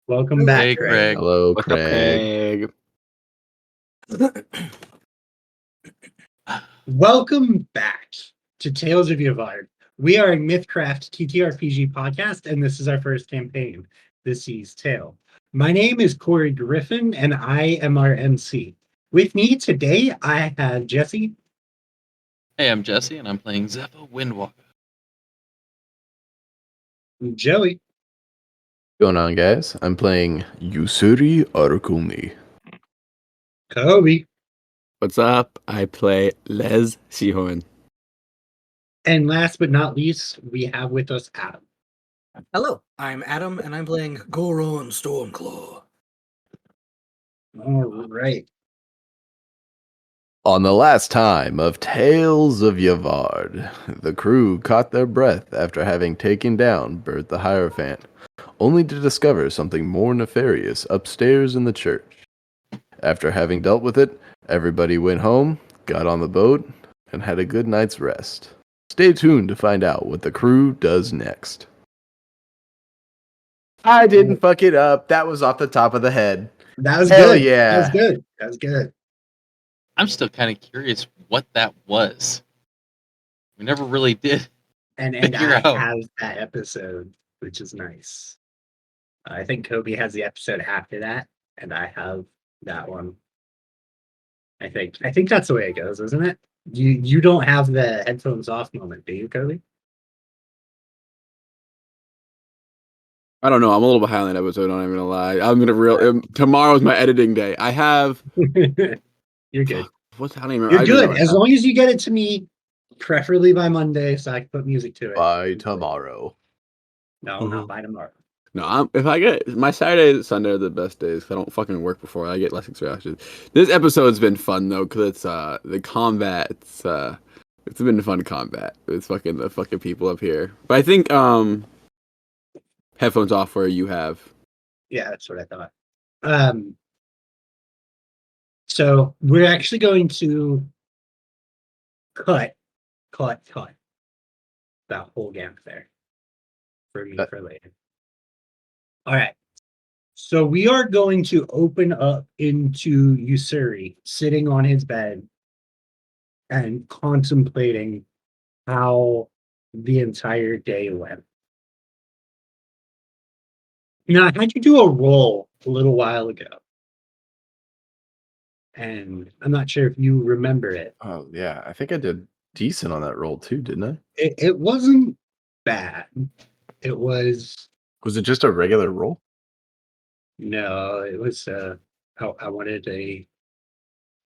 Welcome back, Hey, Craig. Hello, What's up, Craig. Welcome back to Tales of Yavard. We are a Mythcraft TTRPG podcast, and this is our first campaign, The Sea's Tale. My name is Corey Griffin, and I am our MC. With me today, I have Jesse. Hey, I'm Jesse, and I'm playing Zephyr Windwalker. Joey. What's going on, guys? I'm playing Ussuri Arkulni. Kobe. What's up? I play Les Sihorn. And last but not least, we have with us Adam. Hello, I'm Adam, and I'm playing Goraan Stormclaw. All right. On the last time of Tales of Yavard, the crew caught their breath after having taken down Bert the Hierophant, only to discover something more nefarious upstairs in the church. After having dealt with it, everybody went home, got on the boat, and had a good night's rest. Stay tuned to find out what the crew does next. I didn't fuck it up. That was off the top of the head. That was Hell good. yeah. That was good. That was good. I'm still kind of curious what that was. We never really did. And Figure I out. have that episode, which is nice. I think Kobe has the episode after that, and I have that one. I think that's the way it goes, isn't it? You don't have the headphones off moment, do you, Kobe? I don't know. I'm a little behind on that episode. I'm not even gonna lie. I'm gonna tomorrow's my editing day. I have. You're good. What's I don't even. You're I don't good know. as long as you get it to me, preferably by Monday, so I can put music to it. By tomorrow. No, not by tomorrow. No, if I get my Saturday and Sunday are the best days 'cause I don't fucking work before. I get less distractions. This episode's been fun though because it's the combat. It's been fun combat. It's fucking the fucking people up here. But I think headphones off where you have. Yeah, that's what I thought. So we're actually going to cut that whole gap there for me for later. All right. So we are going to open up into Ussuri sitting on his bed and contemplating how the entire day went. Now, I had you do a roll a little while ago, and I'm not sure if you remember it. Oh, yeah. I think I did decent on that roll, too, didn't I? It wasn't bad. It was... Was it just a regular roll? No, it was... I wanted a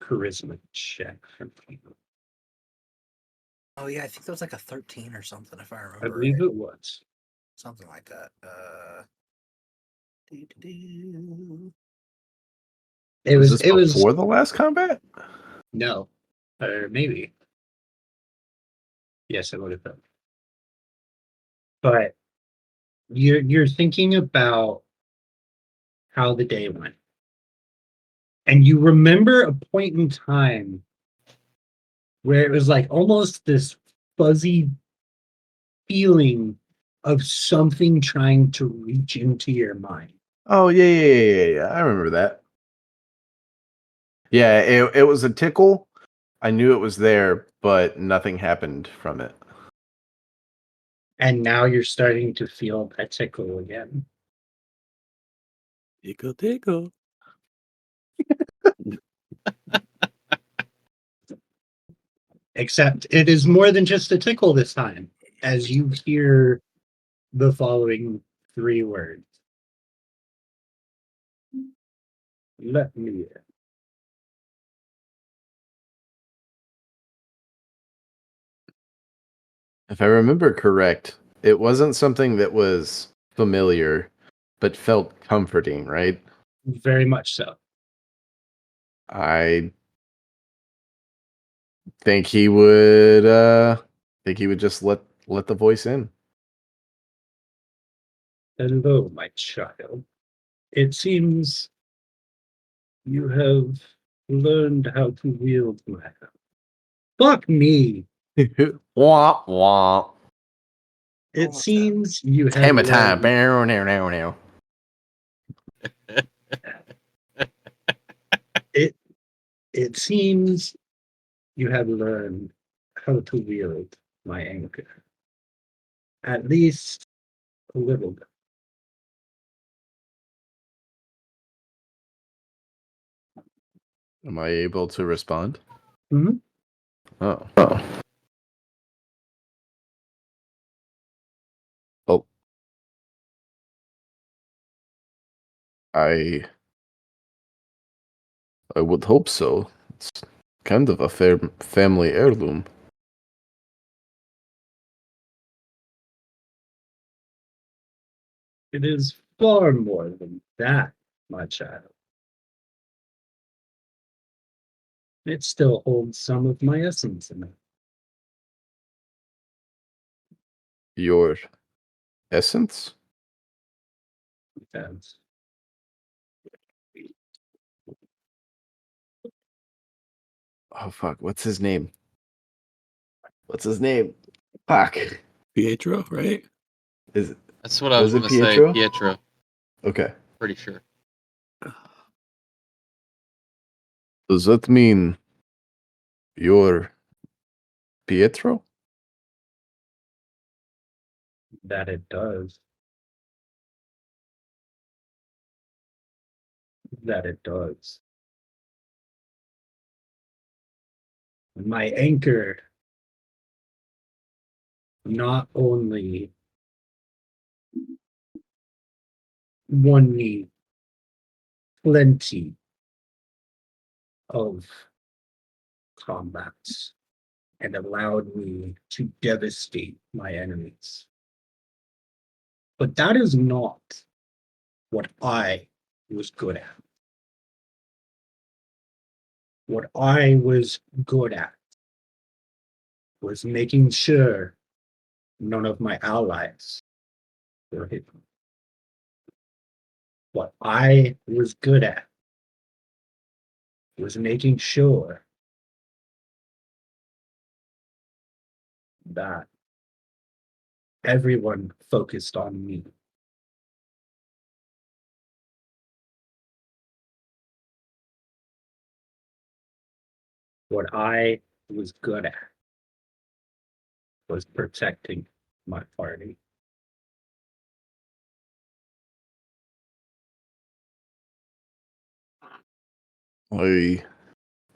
charisma check from people. Oh yeah, I think that was like a 13 or something, if I remember. I believe right. it was. Something like that. It Was was. this It was before the last combat? no, or maybe. Yes, it would have been. But you're thinking about how the day went, and you remember a point in time where it was like almost this fuzzy feeling of something trying to reach into your mind. Oh, yeah. I remember that. Yeah, it was a tickle. I knew it was there, but nothing happened from it. And now you're starting to feel that tickle again. Tickle. Except it is more than just a tickle this time, as you hear the following 3 words. Let me in. If I remember correct, it wasn't something that was familiar, but felt comforting, right? Very much so. I think he would just let the voice in. Hello, my child. It seems you have learned how to wield my hand. Fuck me. Wah wah. It Almost seems you have Hammer time. learned Now. It seems you have learned how to wield my anchor. At least a little bit. Am I able to respond? Mhm. Oh. Oh. Oh. I would hope so. It's kind of a family heirloom. It is far more than that, my child. It still holds some of my essence in it. Your essence? As Oh fuck! What's his name? What's his name? Fuck! Pietro, right? Is it? That's what I Was was it going to say. Pietro? Pietro. Okay. Pretty sure. Does that mean you're Pietro? that it does. That it does. My anchor not only won me plenty of combats and allowed me to devastate my enemies. But that is not what I was good at. What I was good at was making sure none of my allies were hidden. What I was good at was making sure that everyone focused on me. What I was good at was protecting my party.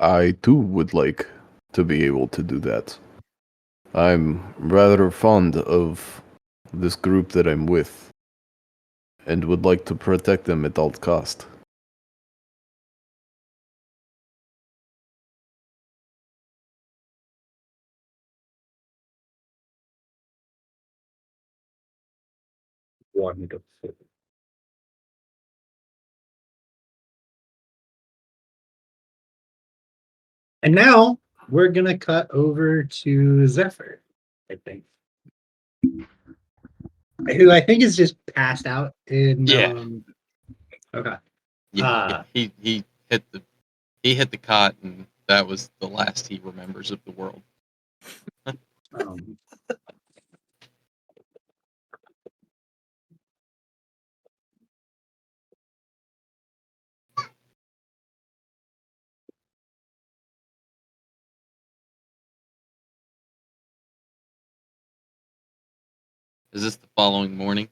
I too would like to be able to do that. I'm rather fond of this group that I'm with and would like to protect them at all cost. Wonderful. And now we're gonna cut over to Zephyr, I think. Who I think is just passed out in Yeah. Okay. Yeah, he hit the cot, and that was the last he remembers of the world. Um, Is this the following morning?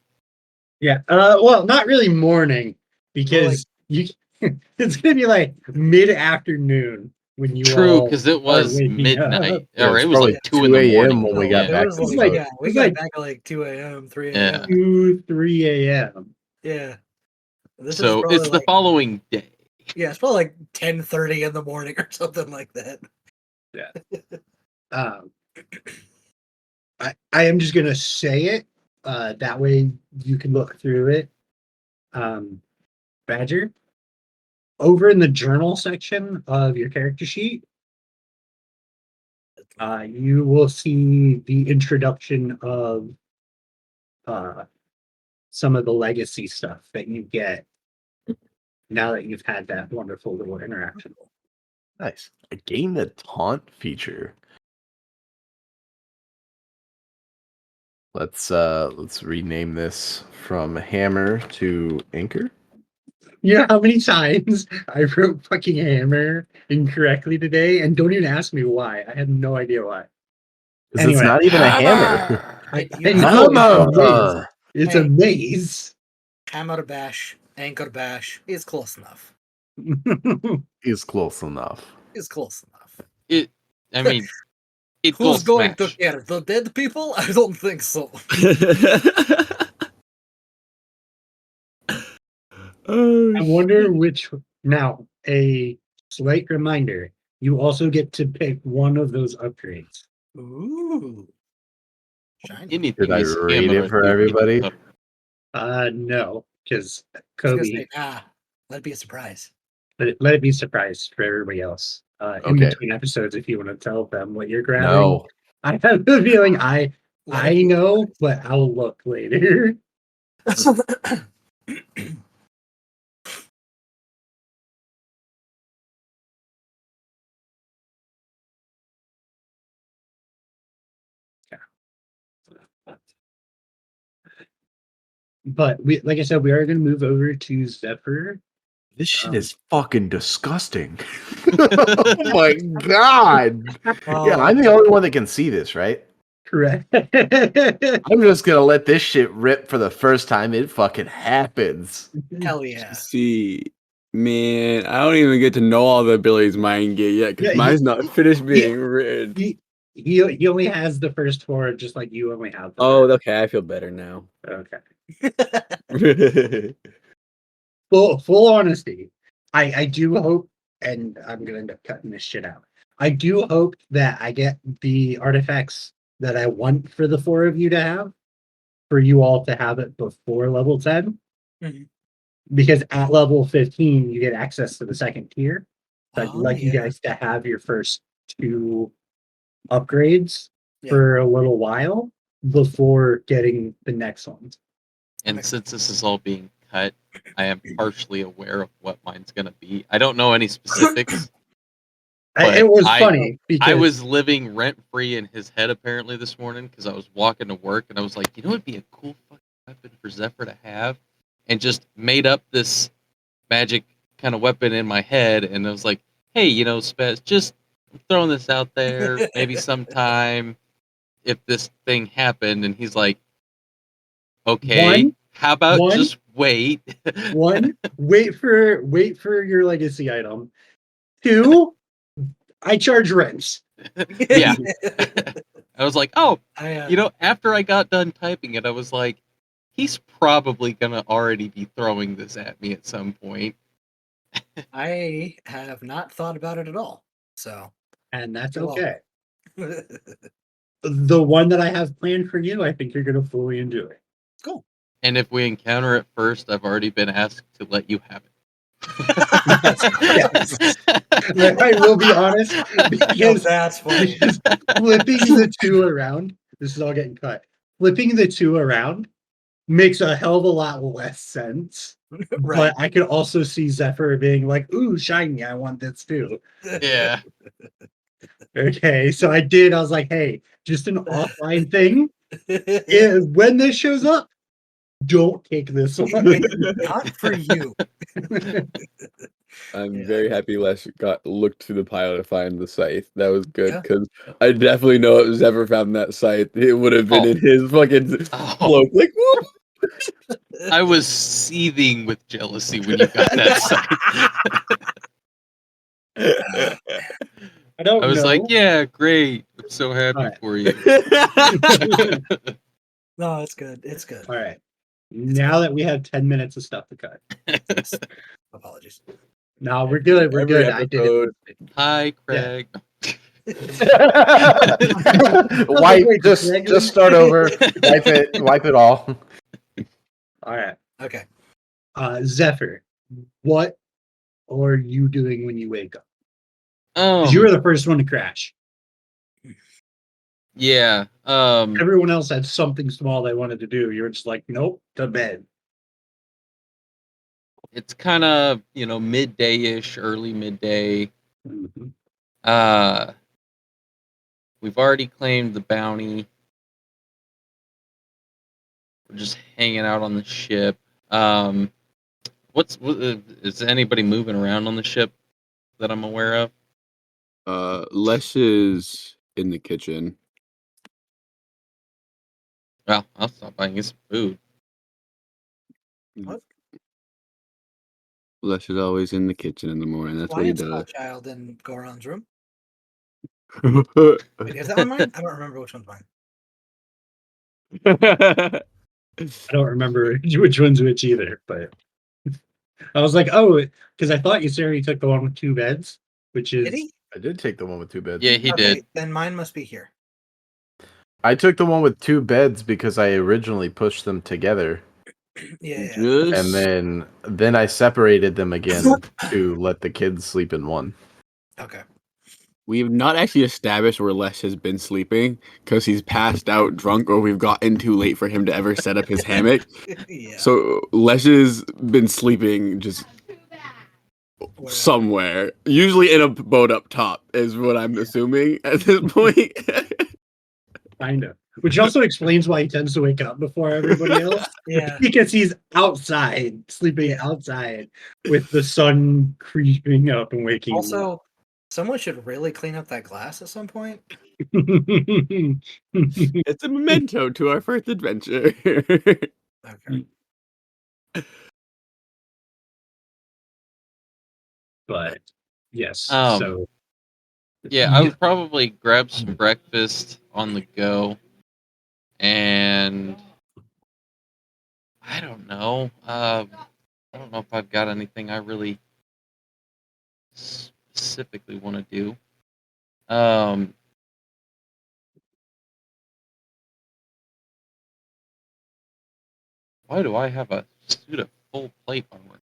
yeah. Well, not really morning because you it's gonna be like mid-afternoon when you True, all because it are was waking up. midnight, Yeah, or it's it was probably like 2 in the 2 a.m. morning. when we yeah. got back It to was the like, boat. yeah, we It's got like back at like 2 a.m., 3 Yeah. a.m. 2-3 a.m. Yeah. This is So probably it's the like, following day. yeah, it's probably like 10:30 in the morning or something like that. Um, I am just gonna say it. That way you can look through it. Badger, over in the journal section of your character sheet, you will see the introduction of some of the legacy stuff that you get now that you've had that wonderful little interaction. Nice. I gained the taunt feature. Let's rename this from hammer to anchor. You know how many times I wrote fucking hammer incorrectly today, and don't even ask me why. I have no idea why. 'Cause it's not even a hammer. I You know Hammer! it's a Hey. maze. Hammer to bash, anchor bash is close enough. Is close enough. Is close enough. I mean, it Who's goes going smash. to care? The dead people? I don't think so. Oh, I wonder which. Now, a slight reminder: you also get to pick one of those upgrades. Ooh. Shiny. Anything Should I is read hammer it for and you get everybody? the- No, because I was gonna Kobe. say, let it be a surprise. Let it be a surprise for everybody else. In Okay. between episodes, if you want to tell them what you're grabbing. No. I have the feeling I Let it be a know, but I'll look later. surprise. But like I said, we are going to move over to Zephyr. This shit is fucking disgusting. Oh my god. Yeah, I'm the only one that can see this, right? Correct. I'm just gonna let this shit rip for the first time it fucking happens. Hell yeah. see, man, I don't even get to know all the abilities mine get yet because Yeah, mine's not finished being written. He only has the first four, just like you only have the Oh, first. okay, I feel better now. Okay. Okay. Full honesty, I do hope, and I'm gonna end up cutting this shit out. I do hope that I get the artifacts that I want for the four of you to have, for you all to have it before level 10. Mhm. Because at level 15 you get access to the second tier. So I'd Oh, like you yeah. guys to have your first two upgrades Yeah. for a little while before getting the next ones. And Okay. since this is all being cut, I am partially aware of what mine's gonna be. I don't know any specifics. But It was I- funny because I was living rent free in his head apparently this morning because I was walking to work and I was like, you know, it'd be a cool fucking weapon for Zephyr to have, and just made up this magic kind of weapon in my head, and I was like, hey, you know, Spez, just throwing this out there, maybe sometime if this thing happened, and he's like, okay, One- how about one- just wait? wait for your legacy item. Two, I charge rents. Yeah. I was like, oh, I, you know, after I got done typing it, I was like, he's probably gonna already be throwing this at me at some point. I have not thought about it at all. So And that's You're okay. The one that I have planned for you, I think you're gonna fully enjoy. cool. And if we encounter it first, I've already been asked to let you have it. Yes. I will be honest, because That's funny. just flipping the two around, this is all getting cut. Flipping the two around makes a hell of a lot less sense. Right. But I could also see Zephyr being like, ooh, shiny, I want this too. Yeah. Okay, so I was like, hey, just an offline thing. When this shows up, don't take this one. Not for you. I'm Yeah. very happy Lesh got looked through the pile to find the scythe. That was good Yeah. because I definitely know if Zephyr found that scythe, it would have been Oh. in his fucking Oh, cloak. Like, whoop! I was seething with jealousy when you got that sight. I don't I was know. like, yeah, great. I'm so happy Alright. for you. No, it's good. It's good. All right. Now that we have 10 minutes of stuff to cut. Yes. Apologies. No, we're good. We're Every good. I did episode. it. Hi, Craig. Wipe, Wait, just Gregory? start over. Wipe it all. All right. Okay. Zephyr, what are you doing when you wake up? 'Cause you were the first one to crash. Yeah. Everyone else had something small they wanted to do. You're just like, nope, to bed. It's kind of, you know, midday-ish, early midday. Mhm. We've already claimed the bounty. We're just hanging out on the ship. Is anybody moving around on the ship that I'm aware of? Lesh is in the kitchen. Well, I'll stop by and get some food. What? Lesh is always in the kitchen in the morning. That's what he Lion Small does. Child in Goran's room. Wait, is that one mine? I don't remember which one's mine. I don't remember which one's which either, but I was like, oh, because I thought Ussuri took the one with 2 beds, which Did is he? I did take the one with 2 beds. Yeah, he Okay, did. then mine must be here. I took the one with 2 beds because I originally pushed them together, Yeah. Just and then I separated them again to let the kids sleep in one. Okay. we've not actually established where Lesh has been sleeping because he's passed out drunk or we've gotten too late for him to ever set up his hammock. Yeah. So Lesh has been sleeping just Where- somewhere, usually in a boat up top, is what I'm assuming at this point. kind of. Which also explains why he tends to wake up before everybody else. Yeah. Because he's outside, sleeping Yeah. outside with the sun creeping up and waking Also, someone should really clean up that glass at some point. him up. It's a memento to our first adventure. Okay. But yes, so Yeah, I would probably grab some breakfast on the go, and I don't know. I don't know if I've got anything I really specifically want to do. Why do I have a suit of full plate armor?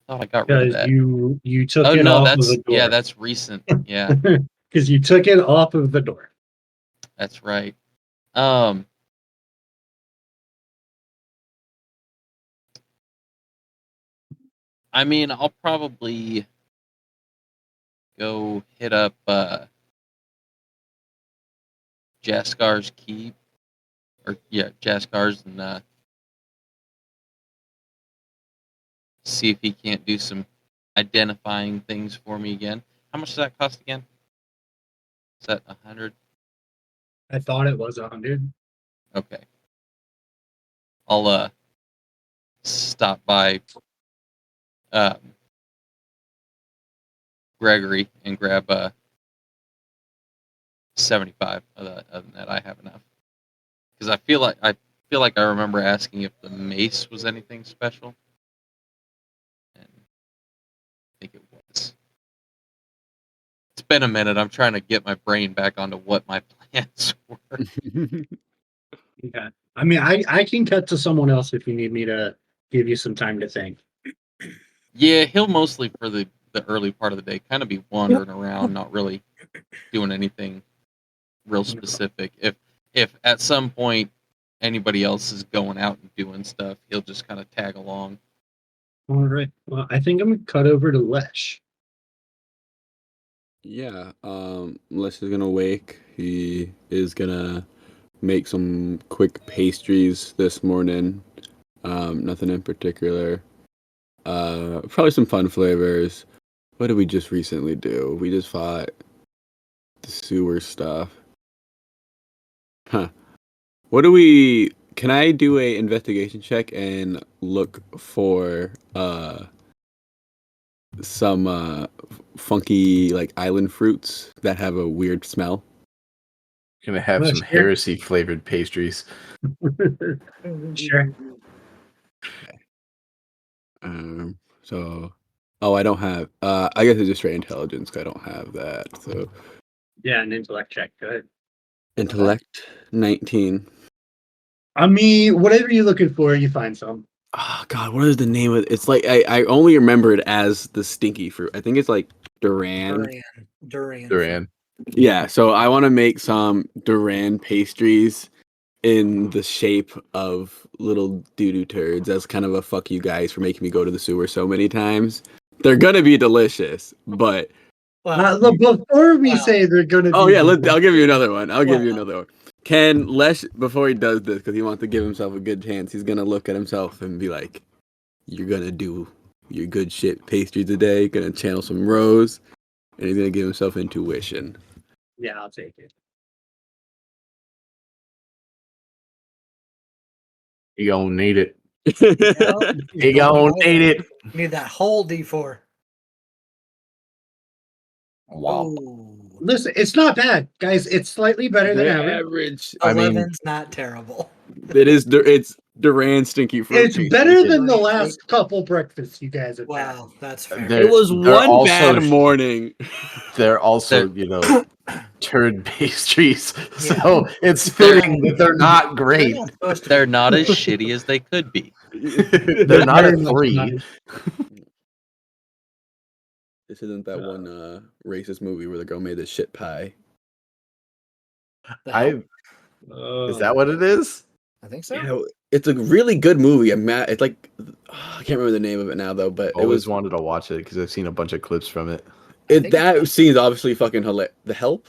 I thought I got rid of because that. you took Oh it no, off that's of the door. yeah, that's recent. Yeah, Because you took it off of the door. that's right. I mean, I'll probably go hit up Jaskar's Keep, or yeah, Jaskar's, and see if he can't do some identifying things for me again. How much does that cost again? Is that 100? I thought it was 100. Okay. I'll stop by um, Gregory and grab 75. Other than that, I have enough. Because I feel like I remember asking if the mace was anything special, and I think it was. It's been a minute. I'm trying to get my brain back onto what my plans were. Okay. I mean, I can cut to someone else if you need me to give you some time to think. Yeah, he'll mostly for the early part of the day kind of be wandering around, not really doing anything real specific. If at some point anybody else is going out and doing stuff, he'll just kind of tag along. All right. Well, I think I'm gonna cut over to Lesh. Yeah, Lesh is gonna wake. He is gonna make some quick pastries this morning. Nothing in particular. Probably some fun flavors. What did we just recently do? We just fought the sewer stuff. Huh. What do we? Can I do a investigation check and look for some funky like island fruits that have a weird smell? Gonna have Well, some sure. heresy flavored pastries. Sure. So, oh, I don't have. I guess it's just straight intelligence. 'Cause I don't have that. So, Yeah, an intellect check. Good. intellect 19. I mean, whatever you're looking for, you find some. Oh God, what is the name of it? It's like I only remember it as the stinky fruit. I think it's like Duran. Durian. Duran. Yeah, so I want to make some Duran pastries in the shape of little doo-doo turds as kind of a fuck you guys for making me go to the sewer so many times. They're gonna be delicious, but Well, Look, before we Wow. say they're gonna oh be yeah, I'll give you another one. I'll give you Wow. another one. Can Lesh, before he does this, because he wants to give himself a good chance, he's gonna look at himself and be like, "You're gonna do your good shit pastry today. Gonna channel some Rose, and he's gonna give himself intuition. Yeah, I'll take it. You gonna need it. Well, You gonna need it. you need that whole D4. Womp. Oh, Listen, it's not bad, guys. It's slightly better than The average. average. I mean, 11's not terrible. it's Duran stinky fruit. It's pastry. better than the Right. last couple breakfasts you guys have had. Wow, that's fair. There- It was they're one also- bad morning. They're also, turd pastries. Yeah. So it's fitting that they're not great. They're not supposed to They're be. not as shitty as they could be. They're not Very a much 3. not. This isn't that one racist movie where the girl made this shit pie. The hell? Is that what it is? I think so. You know, it's a really good movie. It's like I can't remember the name of it now though, but it Always was wanted to watch it because I've seen a bunch of clips from it. that scene is obviously fucking hilarious. The Help?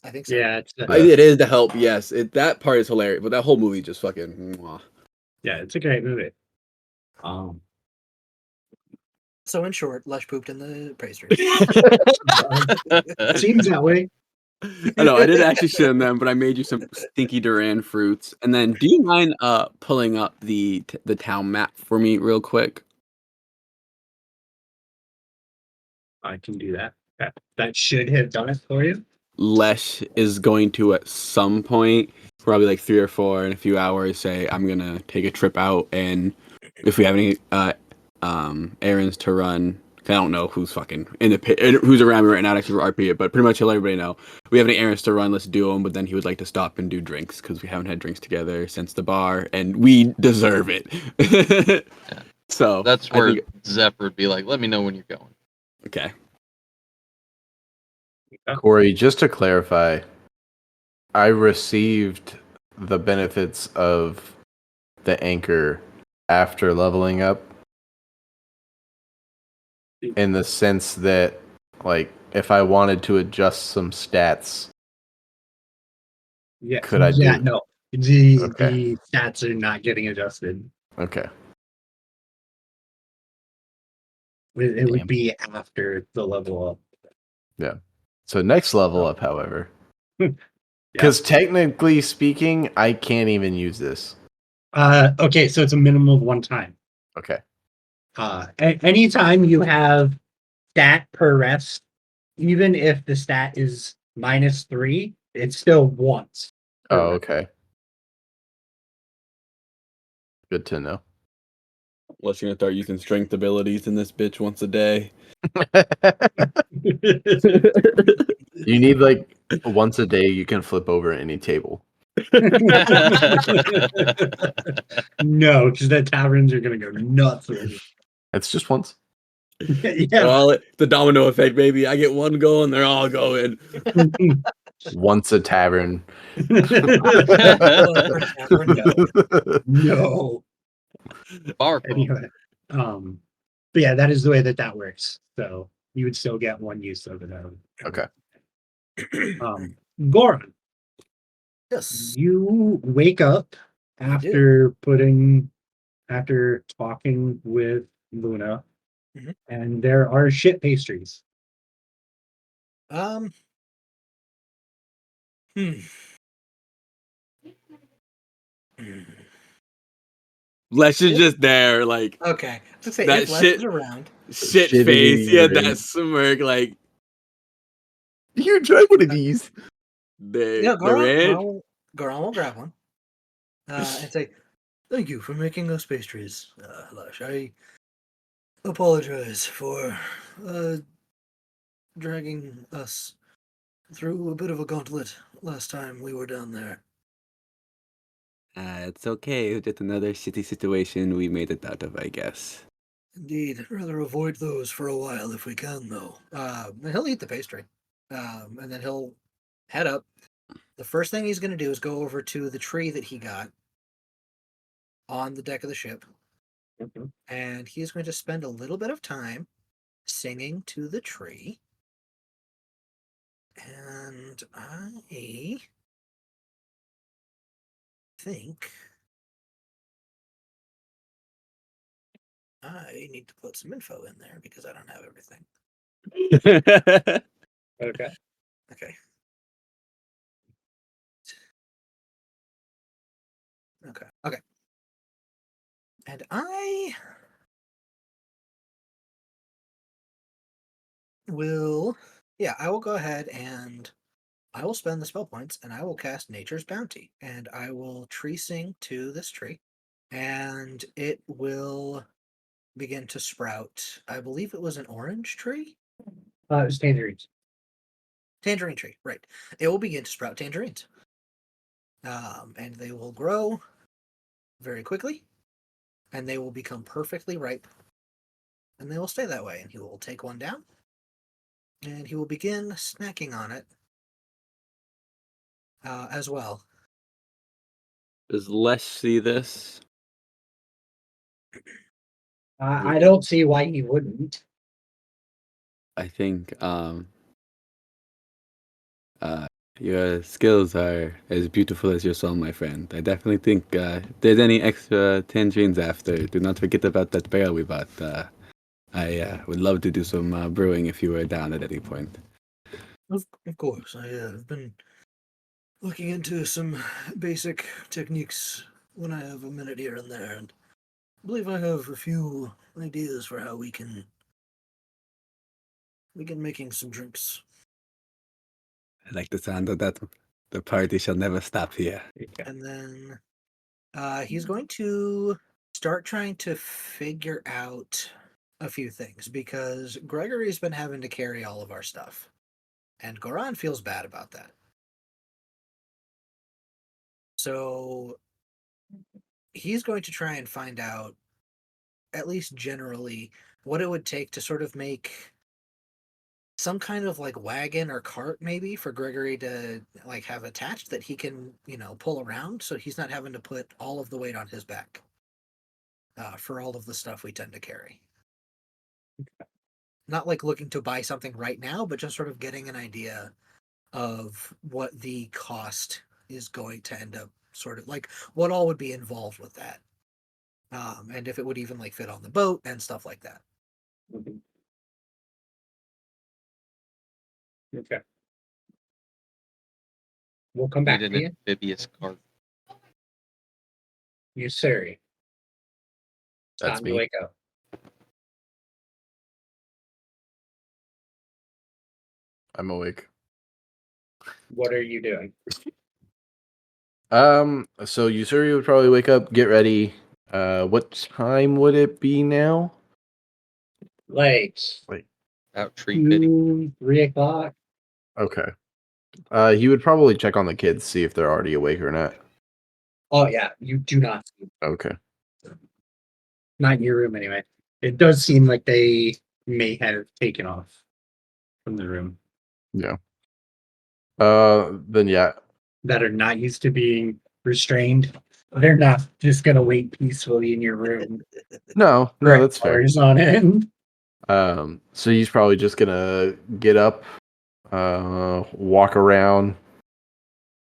I think so. Yeah, it's It is The Help. Yes, that part is hilarious, but that whole movie just fucking. Mwah. yeah, it's a great movie. So in short, Lesh pooped in the pastry. Seems that way. I know I did actually shit on them, but I made you some stinky Duran fruits. And then, do you mind pulling up the town map for me real quick? I can do that. That should have done it for you. Lesh is going to at some point, probably like 3 or 4 in a few hours, say I'm gonna take a trip out, and if we have any errands to run, I don't know who's fucking in the pit, who's around me right now actually for RP it, but pretty much he'll let everybody know we have any errands to run. Let's do them. But then he would like to stop and do drinks because we haven't had drinks together since the bar, and we deserve it. Yeah. So That's I where think- Zephyr would be like, "Let me know when you're going." okay. Corey, just to clarify, I received the benefits of the anchor after leveling up in the sense that, like, if I wanted to adjust some stats, Yeah. Could I Yeah, do- no. The Okay. stats are not getting adjusted. okay. It Damn. would be after the level up. So next level up, however, because technically speaking, I can't even use this. Okay, so it's a minimum of one time. Okay. Anytime you have stat per rest, even if the stat is -3, it's still once. per Oh, rest. okay. Good to know. Unless you're gonna start using strength abilities in this bitch once a day. You need like once a day you can flip over any table. No, because the taverns are gonna go nuts with it. It's just once. Yeah. Well, the domino effect, baby. I get one go and they're all going. Once a tavern. No. Bar phone. Anyway, but yeah, that is the way that works. So you would still get one use of it. Okay. Goraan, Yes. you wake up after talking with Luna, Mhm. and there are shit pastries. Hmm. Hmm. Lesh is just there, like Okay. I was gonna say, That if Lesh shit- is around, shit Shitty face. He had ring. that smirk, like You try one of these. yeah, Duran. Goraan will grab one and say, "Thank you for making those pastries, Lesh. I apologize for dragging us through a bit of a gauntlet last time we were down there. It's okay. Just another shitty situation we made it out of, I guess. Indeed, I'd rather avoid those for a while if we can, though." And he'll eat the pastry, and then he'll head up. The first thing he's going to do is go over to the tree that he got on the deck of the ship, and he's going to spend a little bit of time singing to the tree. And I think I need to put some info in there because I don't have everything. Okay. Okay. Okay. And I will, I will go ahead and I will spend the spell points and I will cast Nature's Bounty and I will tree sing to this tree and it will begin to sprout. I believe it was an orange tree? It was tangerines. Tangerine tree, right. It will begin to sprout tangerines. And they will grow very quickly and they will become perfectly ripe and they will stay that way. And he will take one down and he will begin snacking on it as well. Does Lesh see this? I don't see why he wouldn't. I think your skills are as beautiful as your soul, my friend. I definitely think if there's any extra tangerines after, do not forget about that barrel we bought. I would love to do some brewing if you were down at any point. Of course, I have been looking into some basic techniques when I have a minute here and there, and I believe I have a few ideas for how we can making some drinks. I like the sound of that. The party shall never stop here. And then he's going to start trying to figure out a few things because Gregory's been having to carry all of our stuff, and Goraan feels bad about that. So he's going to try and find out, at least generally, what it would take to sort of make some kind of like wagon or cart maybe for Gregory to like have attached that he can, pull around so he's not having to put all of the weight on his back for all of the stuff we tend to carry. Not like looking to buy something right now, but just sort of getting an idea of what the cost is going to end up sort of like what all would be involved with that. And if it would even like fit on the boat and stuff like that. Okay. We'll come back Need to an you. amphibious cart. Ussuri. It's That's time me. to wake up. I'm awake. What are you doing? So Usuri would probably wake up, get ready. What time would it be now? Like Out tree pitting. 3 o'clock. Okay. He would probably check on the kids, see if they're already awake or not. Oh yeah, you do not see. Okay. Not in your room anyway. It does seem like they may have taken off from the room. Yeah. Then yeah. That are not used to being restrained. They're not just gonna wait peacefully in your room. No, for that's fair. hours on end. So he's probably just gonna get up, walk around.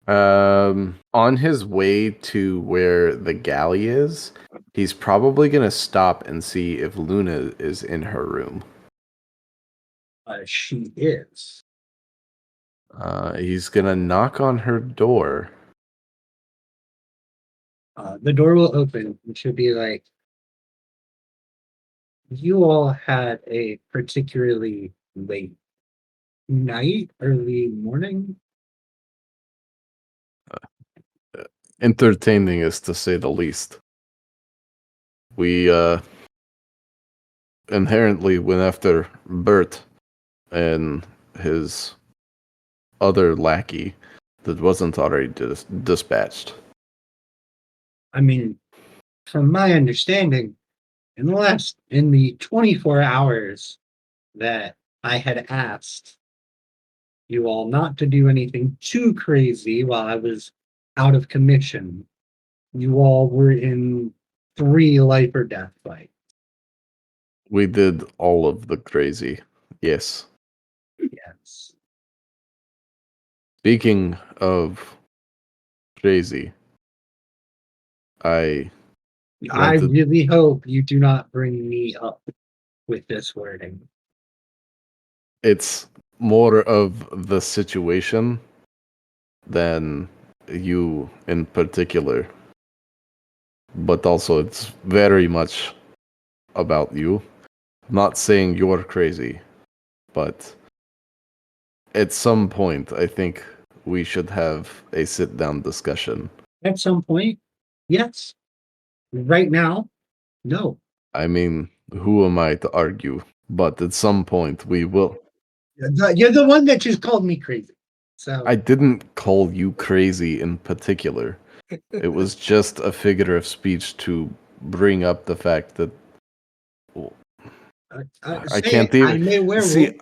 On his way to where the galley is, he's probably gonna stop and see if Luna is in her room. She is. He's gonna knock on her door. The door will open and she'll be like, you all had a particularly late night, early morning. Entertaining is to say the least. We inherently went after Bert and his other lackey that wasn't already dispatched. I mean, from my understanding, in the 24 hours that I had asked you all not to do anything too crazy while I was out of commission, you all were in 3 life or death fights. We did all of the crazy. Yes. Yes. Speaking of crazy, I I Granted, really hope you do not bring me up with this wording. it's more of the situation than you in particular. But also, it's very much about you. I'm not saying you're crazy, but at some point, I think we should have a sit down discussion. At some point, yes. Right now, no. I mean, who am I to argue? But at some point, we will. You're the one that just called me crazy. So I didn't call you crazy in particular. It was just a figure of speech to bring up the fact that I say can't it, even I'm a werewolf. see.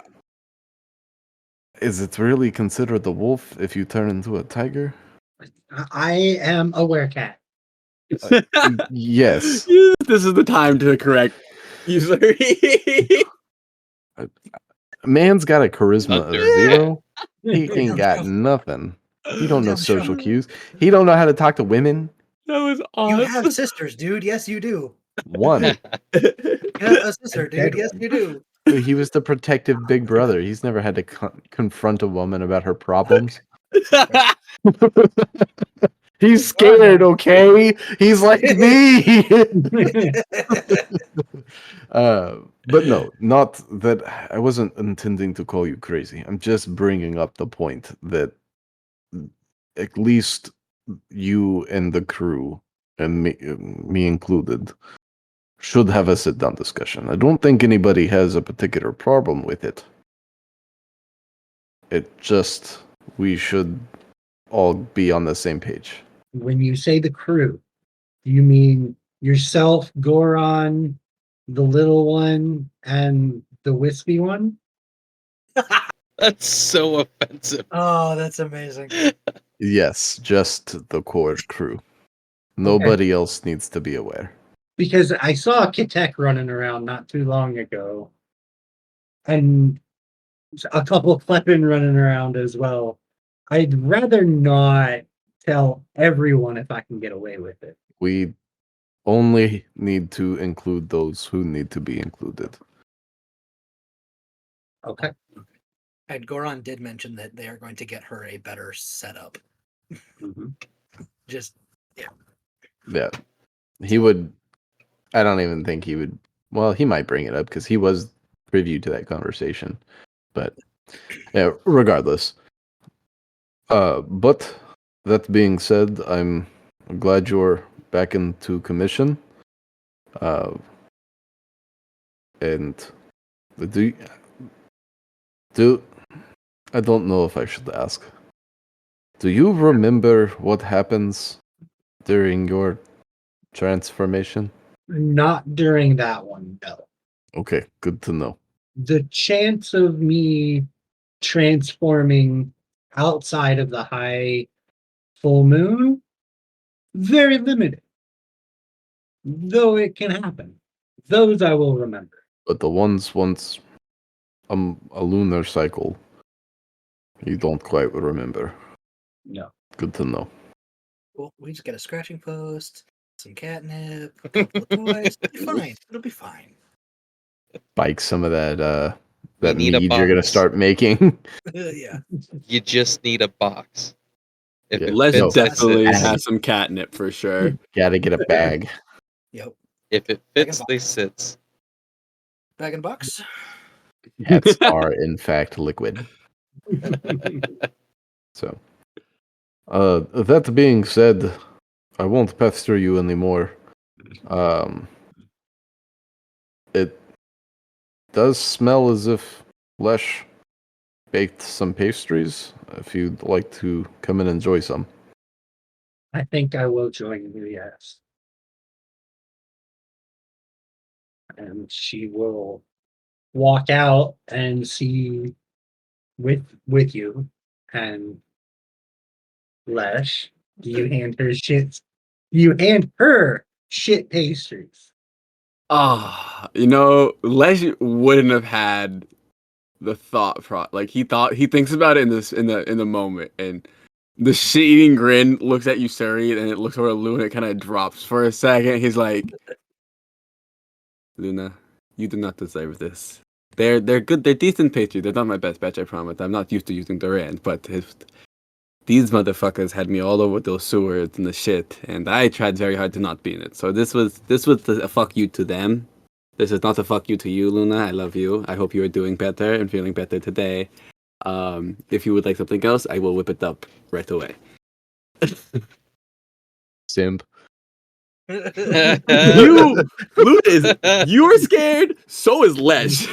Is it really considered a wolf if you turn into a tiger? I am a werecat. Yes. This is the time to correct Ussuri. Man's got a charisma of 0. He Put it ain't down the got shelf. nothing. He Put don't it know down the shelf. social cues. He don't know how to talk to women. That was You awesome. have sisters, dude. Yes, you do. One. You have a sister, A dead dude. Yes, one. you do. He was the protective big brother. He's never had to confront a woman about her problems. He's scared, okay? He's like me. But no, not that I wasn't intending to call you crazy. I'm just bringing up the point that at least you and the crew, and me included, should have a sit down discussion. I don't think anybody has a particular problem with it. It just, we should all be on the same page. When you say the crew, do you mean yourself, Goraan, the little one, and the wispy one? That's so offensive. Oh, that's amazing. Yes, just the core crew. Nobody else needs to be aware. Because I saw Kitek running around not too long ago, and a couple of Kleppen running around as well. I'd rather not tell everyone if I can get away with it. We only need to include those who need to be included. Okay. And Goran did mention that they are going to get her a better setup. Mhm. Just Yeah. He would, I don't even think he would, well, he might bring it up because he was privy to that conversation. But yeah, regardless. But that being said, I'm glad you're back into commission. And do I don't know if I should ask. Do you remember what happens during your transformation? Not during that one, no. Okay, good to know. The chance of me transforming outside of the high full moon, very limited. Though it can happen. Those I will remember. But the ones once a lunar cycle, you don't quite remember. No. Good to know. well, we just get a scratching post, some catnip, a couple of toys. It'll be fine. It'll be fine. Bike some of that You need a mead you're gonna box. start making. Yeah. You just need a box. If Yeah. it Les fits, No. it definitely sits. has some catnip for sure. Gotta get a bag. Yep. If it Bag fits, and they box. sits. Bag and box. Hats are in fact liquid. So that being said, I won't pester you anymore. It does smell as if Lesh baked some pastries. If you'd like to come and enjoy some. I think I will join you, yes. And she will walk out and see with you and Lesh. Do you hand her shit? You hand her shit pastries. Ah, Les wouldn't have had the thought like he thinks about it in the moment, and The shit-eating grin looks at Ussuri, and it looks over at Luna. It kind of drops for a second. He's like, "Luna, you do not deserve this. They're good. They're decent patriots. They're not my best batch, I promise. I'm not used to using Durand, but if these motherfuckers had me all over those sewers and the shit, and I tried very hard to not be in it. So this was a fuck you to them. This is not a fuck you to you, Luna. I love you. I hope you are doing better and feeling better today. If you would like something else, I will whip it up right away." Simp. You, Luna, you were scared. So is Lesh.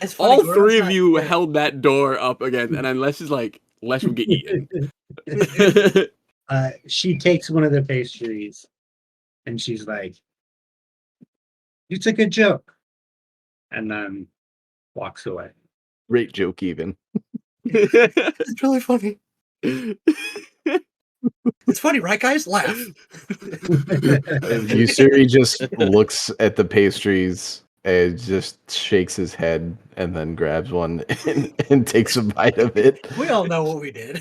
It's funny, All Goraan's three of not you scared. held that door up again, and then Lesh is like, Lesh will get eaten. She takes one of the pastries and she's like, "It's a good joke," and then walks away. Great joke, even. It's really funny. It's funny, right, guys? Laugh. Ussuri just looks at the pastries and just shakes his head and then grabs one and takes a bite of it. We all know what we did.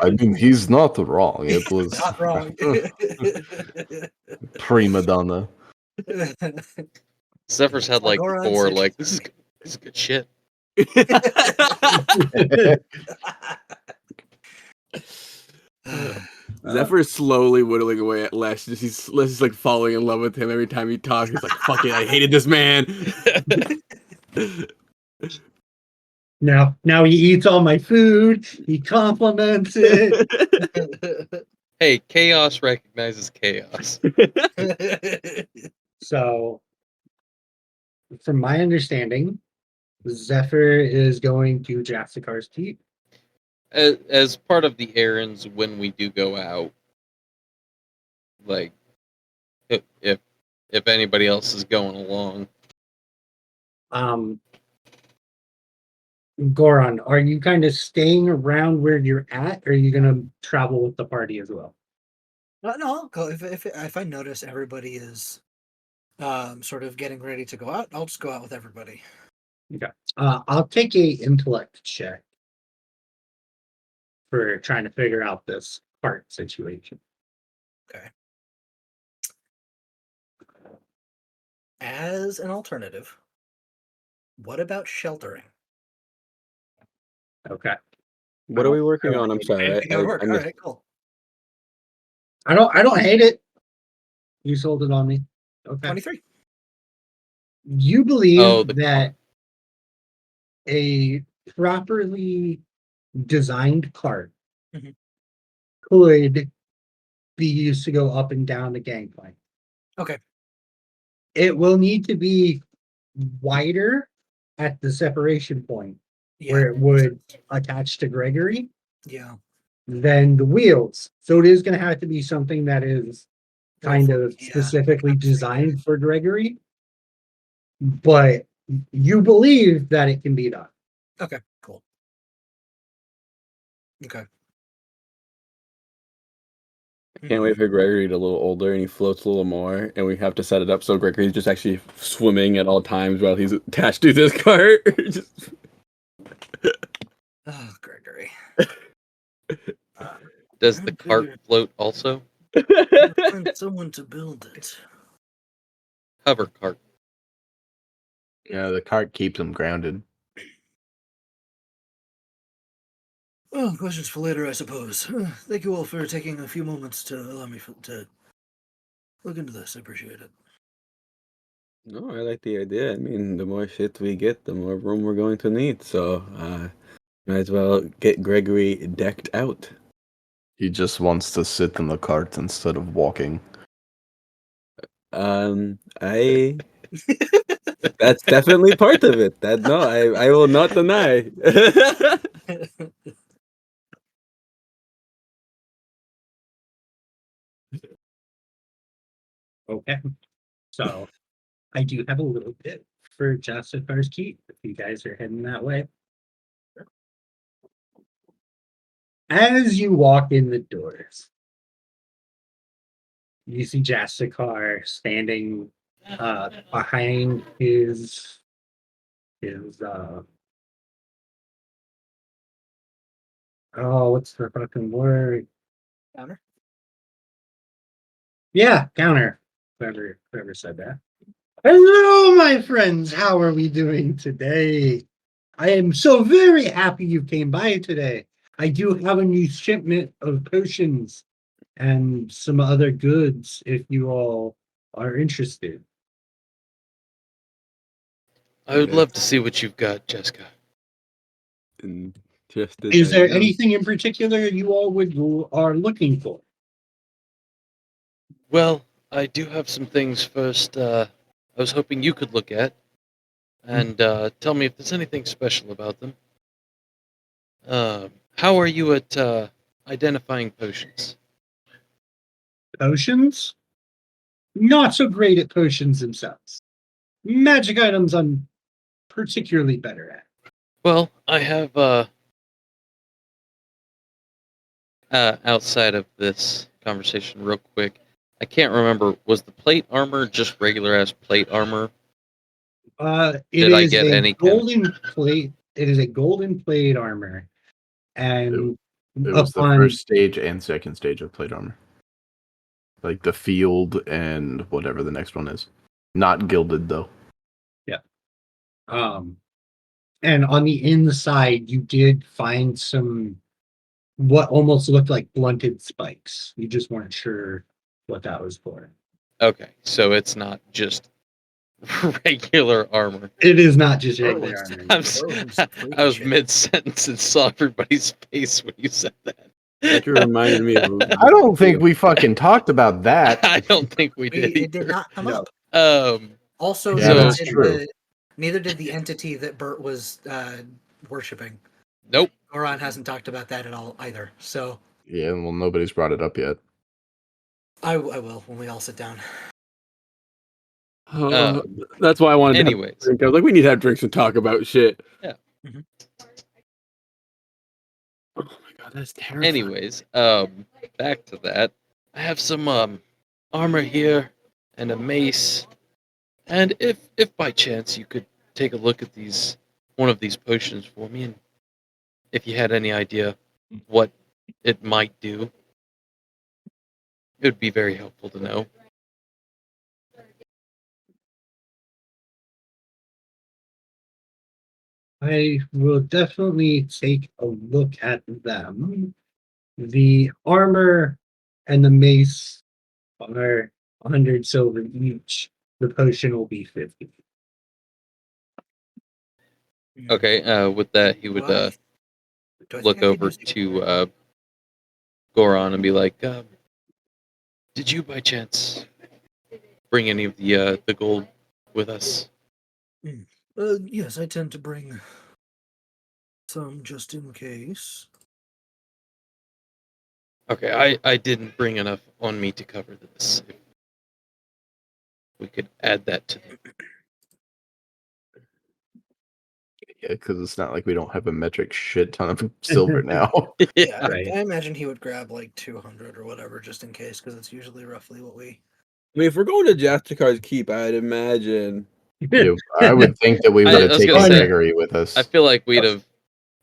I mean, he's not wrong. It was Not wrong. prima donna. Zephyr's had like Goraan's 4. such- Like this is good shit. Zephyr is slowly whittling away at Lesh. Lesh is like falling in love with him every time he talks. He's like, "Fuck it, I hated this man." Now he eats all my food. He compliments it. Hey, chaos recognizes chaos. So, from my understanding, Zephyr is going to Jastikar's keep. As part of the errands when we do go out, like if anybody else is going along. Goraan, are you kind of staying around where you're at, or are you going to travel with the party as well? No, I'll go. If I notice everybody is sort of getting ready to go out, I'll just go out with everybody. Okay. I'll take a intellect check for trying to figure out this cart situation. Okay. As an alternative, what about sheltering? Okay. What are we working on? I'm I sorry. didn't think it would work. I All missed- right, cool. I don't hate it. You sold it on me. Okay. 23. You believe Oh, the that a properly designed cart Mhm. could be used to go up and down the gangplank. Okay. It will need to be wider at the separation point where it would attach to Gregory Yeah. than the wheels. So it is going to have to be something that is kind of Yeah. specifically designed for Gregory, but you believe that it can be done. Okay, cool. Okay. Can't wait for Gregory to get a little older and he floats a little more, and we have to set it up so Gregory's just actually swimming at all times while he's attached to this cart. Just- Oh, Gregory. Does the cart float also? Find someone to build it. Hover cart. Yeah, the cart keeps him grounded. Well, questions for later, I suppose. Thank you all for taking a few moments to allow me to look into this. I appreciate it. No, I like the idea. I mean, the more shit we get, the more room we're going to need. So, might as well get Gregory decked out. He just wants to sit in the cart instead of walking. I that's definitely part of it. I will not deny. Okay. So I do have a little bit for Justifiers Keep if you guys are heading that way. As you walk in the doors, you see Jastikar standing behind his Oh, what's the fucking word? Counter. Yeah, counter. Whoever said that. Hello, my friends. How are we doing today? I am so very happy you came by today. I do have a new shipment of potions and some other goods if you all are interested. I would love to see what you've got, Jessica. And just as Is I there am. anything in particular you all are looking for? Well, I do have some things first. I was hoping you could look at and tell me if there's anything special about them. How are you at identifying potions? Potions? Not so great at potions themselves. Magic items I'm particularly better at. Well, I have outside of this conversation, real quick. I can't remember. Was the plate armor just regular ass plate armor? It Did I is get a any kind of- golden plate. It is a golden plate armor, and It was the upon first stage and second stage of plate armor. Like the field and whatever the next one is. Not gilded though. and on the inside you did find some what almost looked like blunted spikes. You just weren't sure what that was for. Okay, so it's not just regular armor. It is not just Oh, regular it's- armor. I was mid sentence and saw everybody's face when you said that. That reminded me of. I don't think we fucking talked about that. I don't think we We, did. it did either. not come No. up. Um, Also, Yeah, neither that's did true. neither did the entity that Bert was worshiping. nope. Goraan hasn't talked about that at all either. So Yeah, well, nobody's brought it up yet. I will when we all sit down. That's why I wanted to have Anyways, a drink. I was like, we need to have drinks and talk about shit. Yeah. Mhm. Oh my god, that's terrifying. anyways, back to that. I have some armor here and a mace, and if by chance you could take a look at one of these potions for me, and if you had any idea what it might do, it would be very helpful to know. I will definitely take a look at them. The armor and the mace are 100 silver each. The potion will be 50. Okay, with that, he would Do I think look I could over use- to Goraan and be like, "Did you by chance bring any of the gold with us?" Yes, I tend to bring some just in case. Okay, I didn't bring enough on me to cover this. If we could add that to the Yeah, because it's not like we don't have a metric shit ton of silver now. Yeah, Right. I imagine he would grab like 200 or whatever just in case, because it's usually roughly what we. I mean, if we're going to Jastikar's Keep, I'd imagine. Yeah, I would think that we I would have was taken gonna say, Gregory with us. I feel like we'd have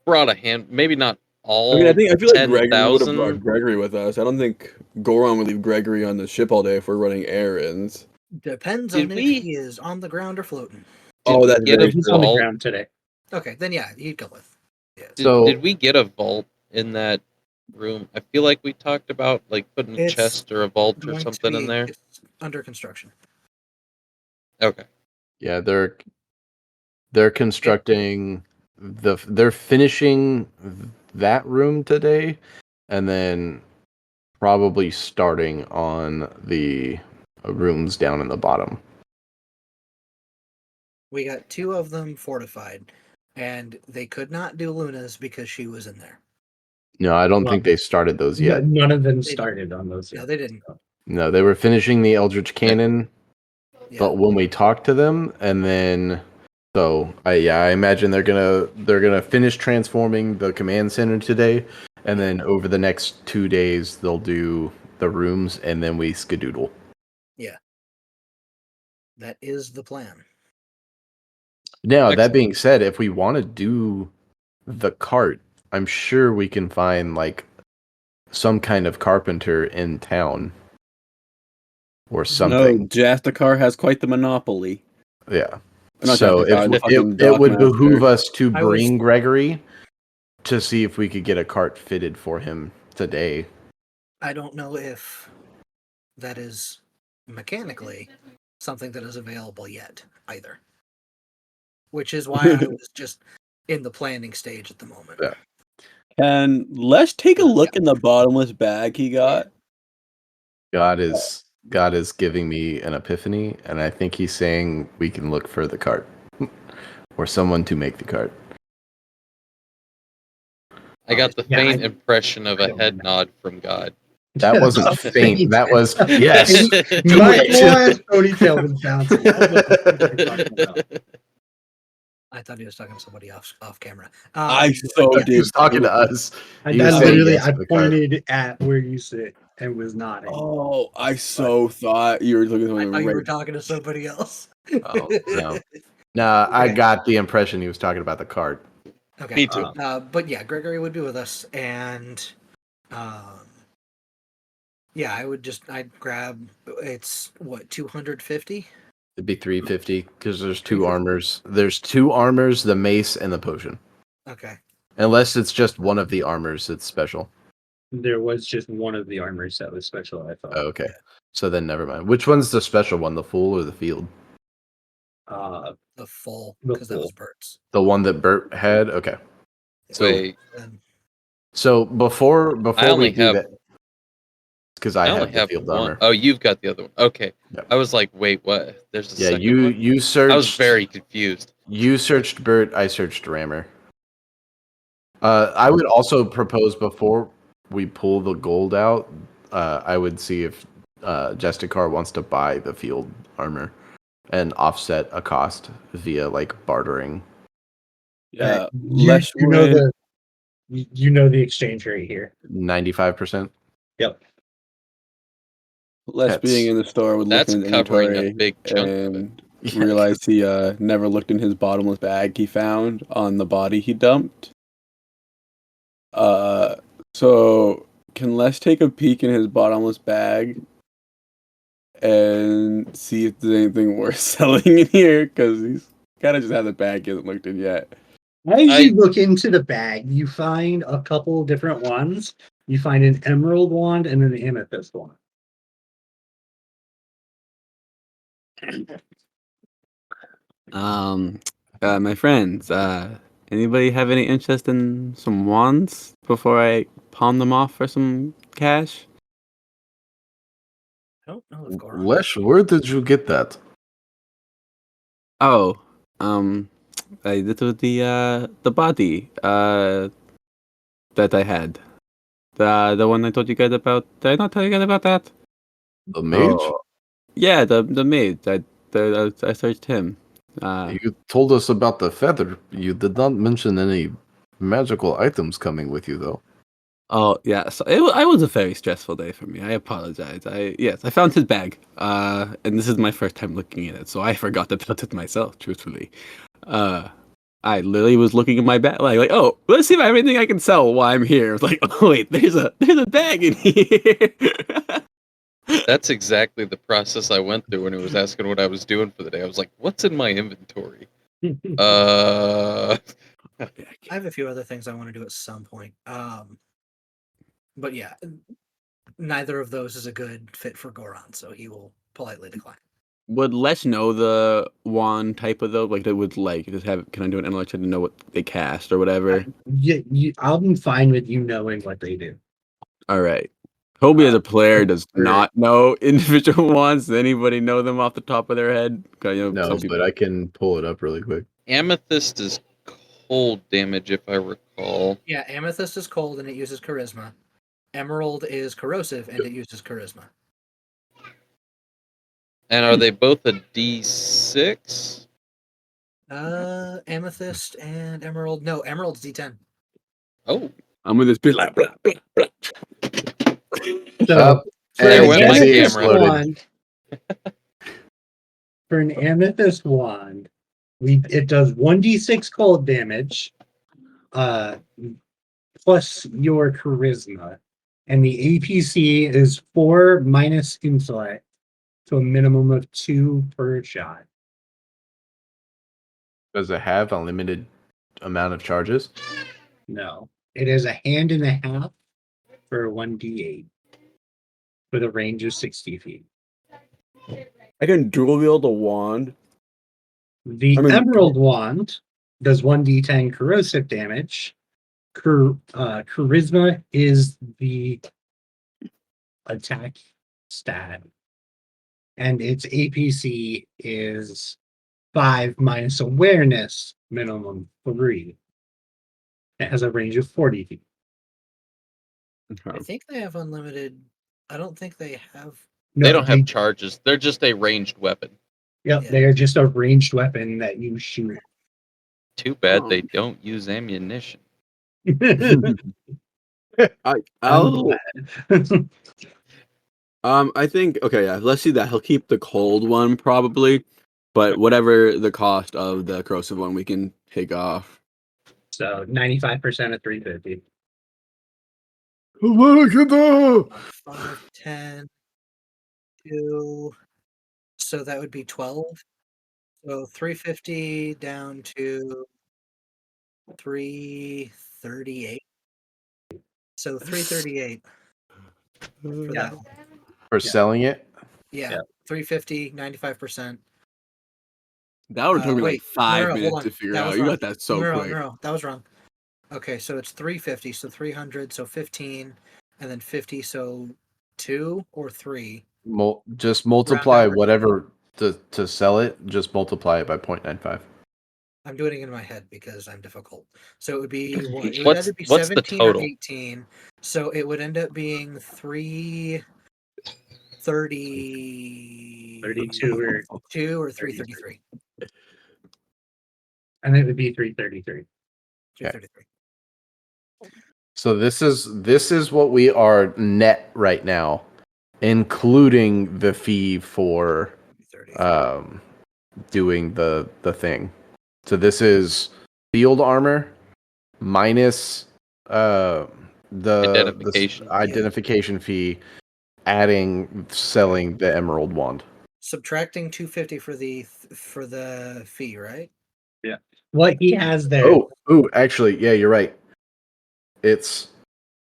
brought a hand, maybe not all. I mean, I feel like Gregory would have 10,000. brought Gregory with us. I don't think Goron would leave Gregory on the ship all day if we're running errands. Depends Did on we- if he is on the ground or floating. Oh, that's get very a He's true. on the vault? ground today. Okay, then yeah, you'd go with. Yeah. Did we get a vault in that room? I feel like we talked about like putting a It's chest or a vault or Going to something in be- there. It's under construction. Okay. Yeah, they're constructing they're finishing that room today, and then probably starting on the rooms down in the bottom. We got 2 of them fortified, and they could not do Luna's because she was in there. No, I don't think they started those yet. None of them They started on those No, yet. they didn't. No, they were finishing the Eldritch Cannon, Yeah. but when we talked to them, and then I imagine they're gonna finish transforming the command center today, and then over the next 2 days they'll do the rooms, and then we skedoodle. That is the plan. Now, that Excellent. being said, if we want to do the cart, I'm sure we can find like some kind of carpenter in town or No, something. Jastakar has quite the monopoly. Yeah. Not So Jastakar, if fucking it would Dockmaster. behoove us to I was- bring Gregory to see if we could get a cart fitted for him today. I don't know if that is mechanically something that is available yet either. Which is why I was just in the planning stage at the moment. Yeah. Can Lesh take a look in the bottomless bag he got? God is giving me an epiphany, and I think he's saying we can look for the cart or someone to make the cart. I got the Yeah, faint impression of I a don't head know. nod from God. That wasn't faint. That was yes. My Wait. whole ass ponytail was bouncing. I was like, what are you talking about? I thought he was talking to somebody off camera. I so He did. was talking to us. I He was saying literally yes I to the cart. pointed at where you sit and was nodding. Oh, I so thought you were looking at I something thought you were right. talking to somebody else. Oh no. Nah, I Okay. got the impression he was talking about the cart. Okay. Me too. But yeah, Gregory would be with us, and yeah, I'd grab. It's what 250. It'd be 350 because there's two armors. There's two armors, the mace and the potion. Okay. Unless it's just one of the armors that's special. There was just one of the armors that was special, I thought. Oh, okay. So then never mind. Which one's the special one, the full or the field? The full, The because that was full. Bert's. The one that Bert had? Okay. So Wait, And so before I only we do have- that, because I, I only have the have field one. armor. Oh, you've got the other one. Okay. Yep. I was like, wait, what? There's a Yeah, second you one? you searched. I was very confused. You searched Bert. I searched Rammer. I would also propose before we pull the gold out. I would see if Justicar wants to buy the field armor and offset a cost via like bartering. Yeah, you, Lesh you know would. you know the exchange rate here. 95%. Yep. Lesh That's- being in the store would look That's in his covering a inventory big chunk of it. and realize he never looked in his bottomless bag he found on the body he dumped. So can Lesh take a peek in his bottomless bag and see if there's anything worth selling in here? Because he's kind of just had the bag he hasn't looked in yet. As you look into the bag, you find a couple different ones. You find an emerald wand and an amethyst wand. My friends, anybody have any interest in some wands before I pawn them off for some cash? I don't know if Goraan. Lesh, where did you get that? Oh, this was the body that I had. The one I told you guys about. Did I not tell you guys about that? The mage? Oh, yeah, the maid. I searched him. You told us about the feather. You did not mention any magical items coming with you, though. Oh yeah, so it was a very stressful day for me. I apologize. I found his bag. And this is my first time looking at it, so I forgot about it myself. Truthfully, I literally was looking at my bag, like oh, let's see if I have anything I can sell while I'm here. I was like, oh wait, there's a bag in here. That's exactly the process I went through when he was asking what I was doing for the day. I was like, what's in my inventory? I have a few other things I want to do at some point. But yeah, neither of those is a good fit for Goraan, so he will politely decline. Would Lesh know the wand type of though? Like they would like just have. Can I do an intellect check to know what they cast or whatever? I'm fine with you knowing what they do. All right. Toby as a player does not know individual wands. Does anybody know them off the top of their head? 'Cause, you know, No, some people. but I can pull it up really quick. Amethyst is cold damage, if I recall. Yeah, amethyst is cold and it uses charisma. Emerald is corrosive and it uses charisma. And are they both a D6? Amethyst and emerald. No, emerald's D10. Oh, I'm with this bit like blah, blah, blah. So for There an went my amethyst camera. wand, for an amethyst wand, it does 1d6 cold damage. plus your charisma. And the APC is 4 minus intellect to a minimum of 2 per shot. Does it have a limited amount of charges? No. It is a hand and a half for 1d8 with a range of 60 feet. I can dual wield a wand. The Emerald Wand does 1d10 corrosive damage. Charisma is the attack stat. And its APC is 5 minus awareness, minimum 3. It has a range of 40 feet. I think they have unlimited. I don't think they have. No, They don't have charges. They're just a ranged weapon. Yep, Yeah. they are just a ranged weapon that you shoot. Too bad Oh. they don't use ammunition. I'll I think okay, yeah, let's see that. He'll keep the cold one probably, but whatever the cost of the corrosive one we can take off. So 95% of 350. Look at that! 5, 10, 2. So that would be 12. So 350 down to 338. So 338 for that one. For Yeah. selling it? Yeah, Yeah. 350, 95%. That would have took me Wait, like 5 hold minutes on. to figure That out. was You wrong. got that so no, quick. no, that was wrong. Okay, so it's 350, so 300, so 15, and then 50, so 2 or 3. Just multiply number. whatever to sell it. Just multiply it by 0.95. I'm doing it in my head because I'm difficult. So it would be what? It would What's- either be what's the 17 total? or 18. So it would end up being 330. 32 or 2 or 333. and it would be 333. 333. So this is what we are net right now, including the fee for 333. doing the thing. So this is field armor minus the Identification. identification fee, adding selling the emerald wand. Subtracting 250 for the fee, right? What he has there. Oh, actually, yeah, you're right. It's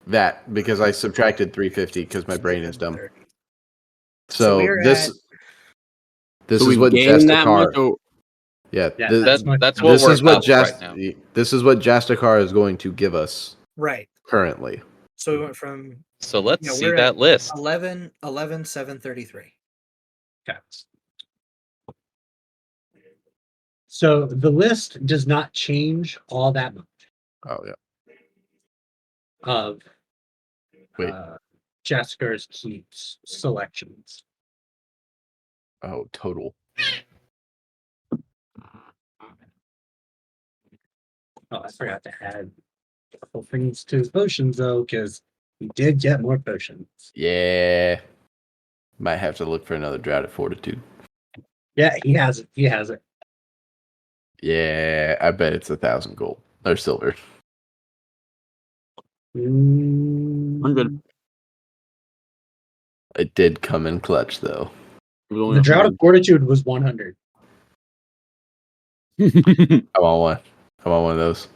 that because I subtracted 350 because my brain is dumb. 730. So we're this at- this So is we what gain that much. Justicar. Yeah, Yeah, this, that's much. That's what this we're is what up right now. This is what Justicar is going to give us Right. currently. So we went from So let's Yeah, see we're that list. 11, 733. Okay. So the list does not change all that much Oh yeah. of Wait. Jaskar's keeps selections. Oh, total. Oh, I forgot to add a couple things to his potions though, because he did get more potions. Yeah. Might have to look for another drought of fortitude. Yeah, he has it. He has it. Yeah, I bet it's 1,000 gold or silver. I'm good. It did come in clutch though. The drought of fortitude was 100. I want one. I want one of those.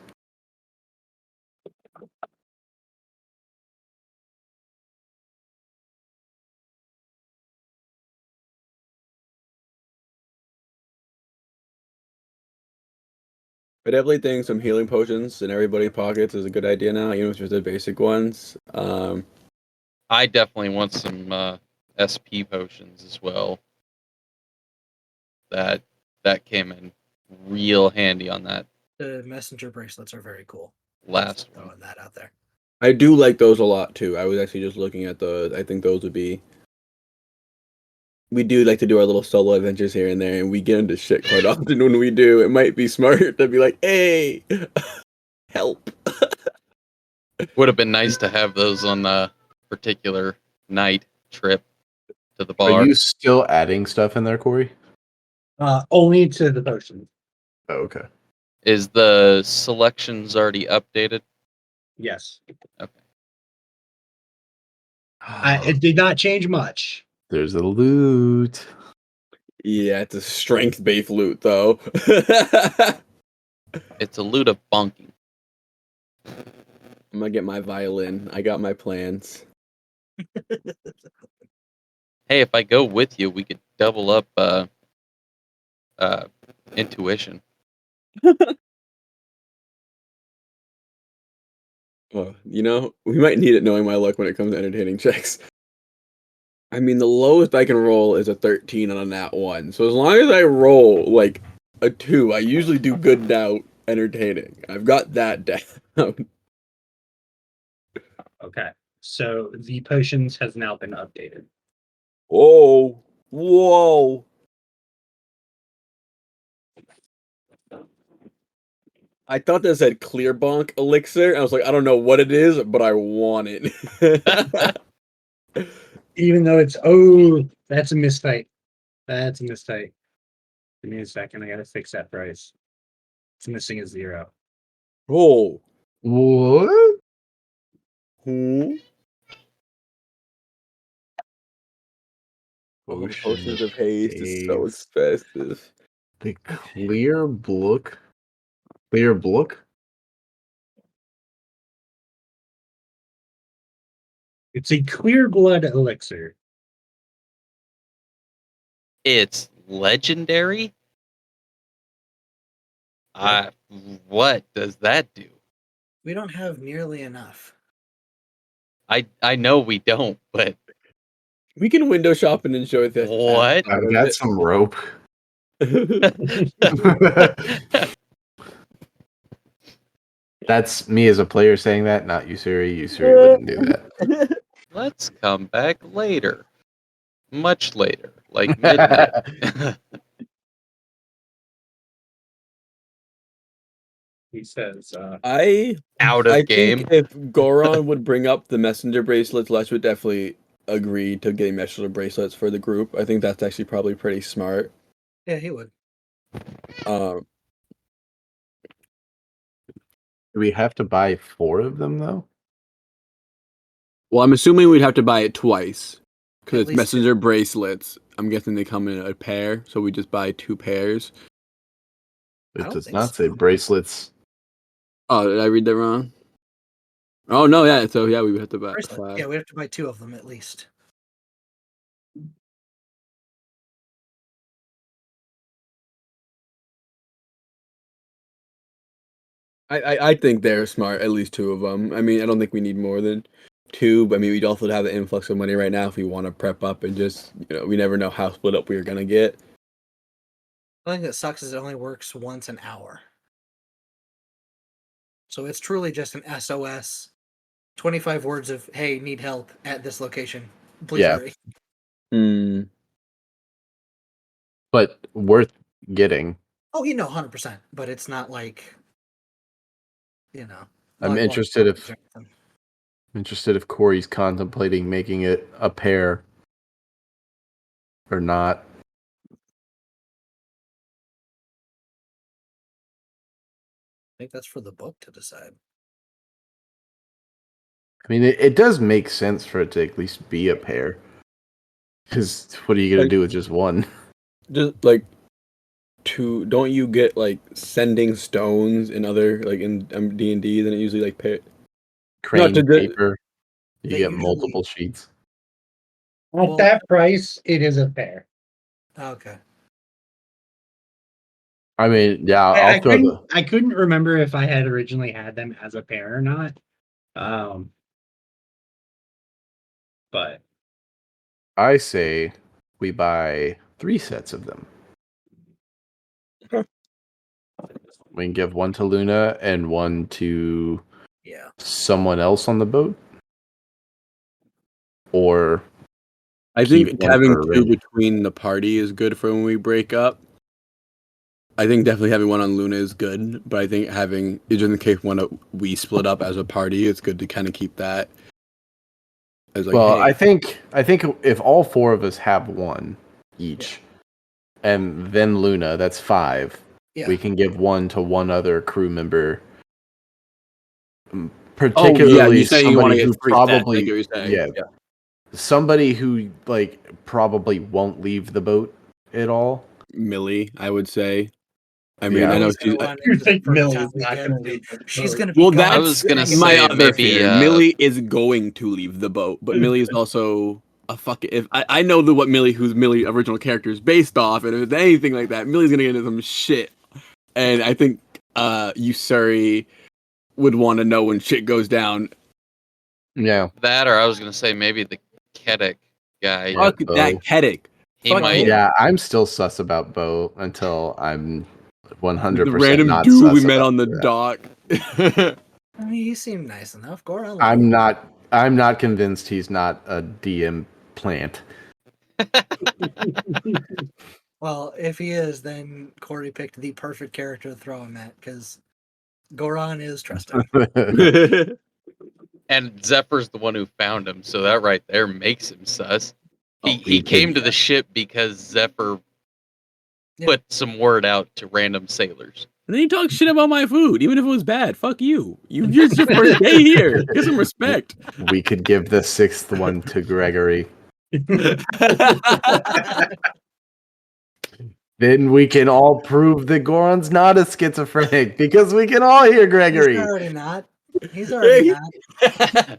I definitely think some healing potions in everybody's pockets is a good idea now, even if it's just the basic ones. I definitely want some SP potions as well. That came in real handy on that The messenger bracelets are very cool. last Just one. throwing that out there. I do like those a lot too. I was actually just looking at those. I think those would be. We do like to do our little solo adventures here and there, and we get into shit quite often when we do. It might be smart to be like, "Hey, help!" Would have been nice to have those on a particular night trip to the bar. Are you still adding stuff in there, Corey? Only to the potions. Oh, okay. Is the selections already updated? Yes. Okay. It did not change much. There's a loot. Yeah, it's a strength-based loot, though. It's a loot of bonking. I'm gonna get my violin. I got my plans. Hey, if I go with you, we could double up intuition. Well, we might need it knowing my luck when it comes to entertaining checks. I mean, the lowest I can roll is a 13 on a nat 1. So as long as I roll, like, a 2, I usually do good now entertaining. I've got that down. Okay. So the potions has now been updated. Whoa. Whoa. I thought this said clear bonk elixir. I was like, I don't know what it is, but I want it. Even though that's a mistype. That's a mistype. Give me a second. I gotta fix that price. It's missing a 0. Oh. What? Who? Oh, potions of haste is so expensive. The clear book. Clear book? It's a clear blood elixir. It's legendary. What does that do? We don't have nearly enough. I know we don't, but We can window shop and enjoy this. what? I've got some rope. That's me as a player saying that, not Ussuri. Ussuri wouldn't do that. Let's come back later. Much later, like midnight. He says, I Out of game. think if Goraan would bring up the messenger bracelets, Lesh would definitely agree to getting messenger bracelets for the group. I think that's actually probably pretty smart. Yeah, he would. Do we have to buy 4 of them, though? Well, I'm assuming we'd have to buy it twice At because it's least messenger bracelets. I'm guessing they come in a pair, so we just buy 2 pairs. I It don't does think not so. say bracelets. Oh, did I read that wrong? Oh no, yeah. So yeah, we would have to buy. Bracelet. Yeah, we have to buy 2 of them at least. I think they're smart. At least 2 of them. I mean, I don't think we need more than 2. But I mean, we'd also have the influx of money right now if we want to prep up and just we never know how split up we're gonna get. The thing that sucks is it only works once an hour. So it's truly just an SOS. 25 words of, hey, need help at this location. Please Yeah. hurry. Hmm. But worth getting. Oh, 100%. But it's not like, I'm interested if Corey's contemplating making it a pair or not. I think that's for the book to decide. I mean, it does make sense for it to at least be a pair. Because what are you going to do with just one? Just like 2. Don't you get like sending stones in other like in D&D? Then it usually like pay. Crane to the- paper. You They get usually- multiple sheets. at that price, it is a pair. Okay. I mean, yeah, I I'll throw the. couldn't remember if I had originally had them as a pair or not. But I say we buy 3 sets of them. Okay. We can give one to Luna and one to Yeah. someone else on the boat. Or I keep think one having for 2 Ray. between the party is good for when we break up. I think definitely having one on Luna is good, but I think having just in case we split up as a party, it's good to kind of keep that as like. Well, Hey, I think if all 4 of us have one each, and then Luna, that's 5. Yeah. We can give one to one other crew member. particularly you say you want to somebody get who free stats, probably like what you're saying. yeah, somebody who like probably won't leave the boat at all. Millie, I would say. I mean, Yeah. I know Millie's gonna she's. run You into the think first Millie's time we not get gonna her. leave the She's boat? gonna be Well, gone I was for gonna hanging my say out. other maybe, fear. Millie is going to leave the boat, but Millie is also a fucking. If I know what who's Millie original character is based off, and if it's anything like that, Millie's gonna get into some shit. And I think Ussuri would want to know when shit goes down. Yeah. that, or I was gonna say maybe the Kedek guy. Yeah, Fuck Bo. that Kedek. He Fuck might. him. Yeah, I'm still sus about Bo until I'm 100% The random not dude sus we met about on the that. dock. I mean, he seemed nice enough. Goraan. I'm not convinced he's not a DM plant. Well, if he is, then Corey picked the perfect character to throw him at because Goraan is trusting. And Zephyr's the one who found him, so that right there makes him sus. He Oh, he he came did, to the ship because Zephyr Yeah. put some word out to random sailors. And then you talk shit about my food, even if it was bad. Fuck you. It's your first day here. Get some respect. We could give the sixth one to Gregory. Then we can all prove that Goran's not a schizophrenic because we can all hear Gregory. He's already not. He's already not.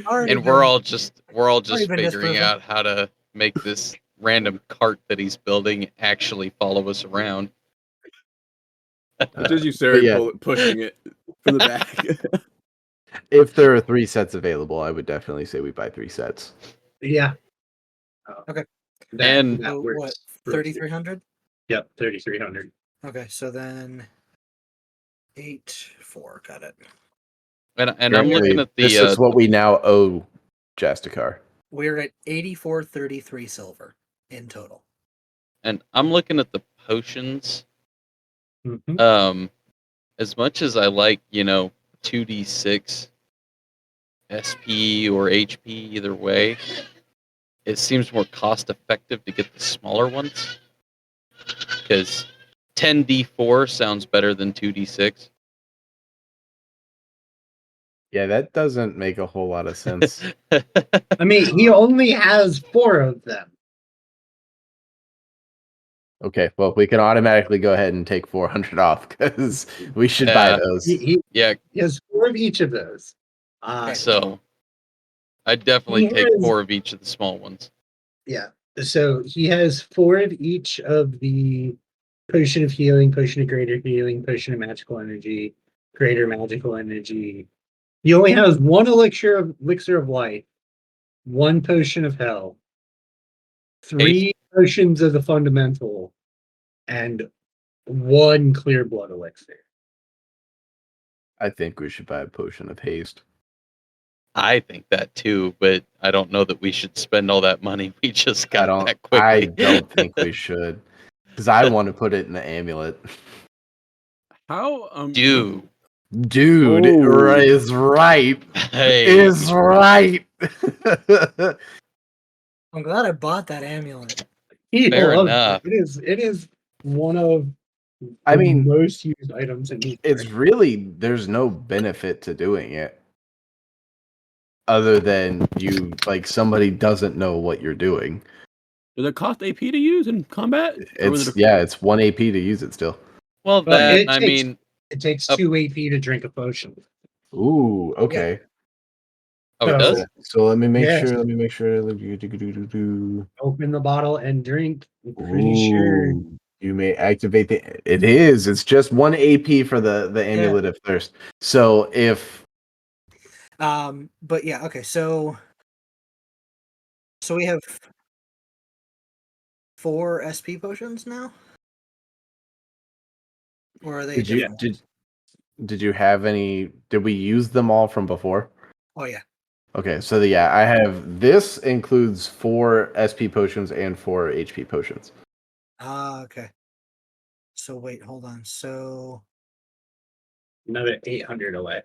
Already And we're been- all just Already been figuring disproven. out how to make this random cart that he's building actually follow us around. Just Ussuri yeah. pushing it from the back. If there are 3 sets available, I would definitely say we buy 3 sets. Yeah. Okay. And- So works what? for- 3,300. Yep, 3,300. Okay, so then 8,400. Got it. And I'm Apparently, looking at the this is what we now owe Jastikar. We're at 84.33 silver in total. and I'm looking at the potions. Mhm. As much as I like, 2d6 SP or HP either way, it seems more cost effective to get the smaller ones. Because 10d4 sounds better than 2d6. Yeah, that doesn't make a whole lot of sense. I mean, he only has 4 of them. Okay, well, we can automatically go ahead and take 400 off because we should buy those. Yeah, He has 4 of each of those. so I'd definitely He take has- 4 of each of the small ones. Yeah. So he has 4 of each of the potion of healing, potion of greater healing, potion of magical energy, greater magical energy. He only has 1 elixir of life, 1 potion of hell, 3 potions of the fundamental, and 1 clear blood elixir. I think we should buy a potion of haste. I think that too, but I don't know that we should spend all that money. We just got that I quickly. don't think we should. Because I want to put it in the amulet. How Dude, Dude, Oh. is right. hey, Is right. I'm glad I bought that amulet. He Fair loves enough. it. It is one of I the mean, most used items in it's really, there's no benefit to doing it. Other than somebody doesn't know what you're doing. does it cost AP to use in combat? Or was It's 1 AP to use it still. well, But that it I takes- mean, It takes Up. 2 AP to drink a potion. Ooh, okay. oh, it does. So let me make Yes. sure. Open the bottle and drink. I'm pretty sure. Ooh, you may activate the. It is. It's just 1 AP for the amulet of thirst. So if But yeah, okay, so we have 4 SP potions now? Or are they did you different? did you have any? Did we use them all from before? Oh yeah. Okay, so I have this includes 4 SP potions and 4 HP potions. Okay. So wait, hold on. So Another 800 away.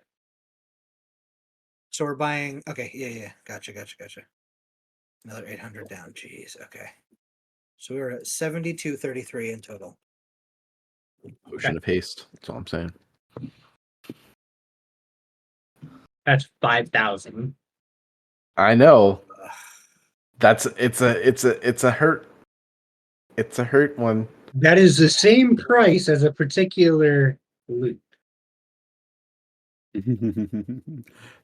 we're buying yeah. Gotcha. Another 800 down. Jeez, okay. So we were at 72.33 in total. Potion of haste. That's all I'm saying. That's 5,000. I know. It's a hurt. It's a hurt one. That is the same price as a particular loot.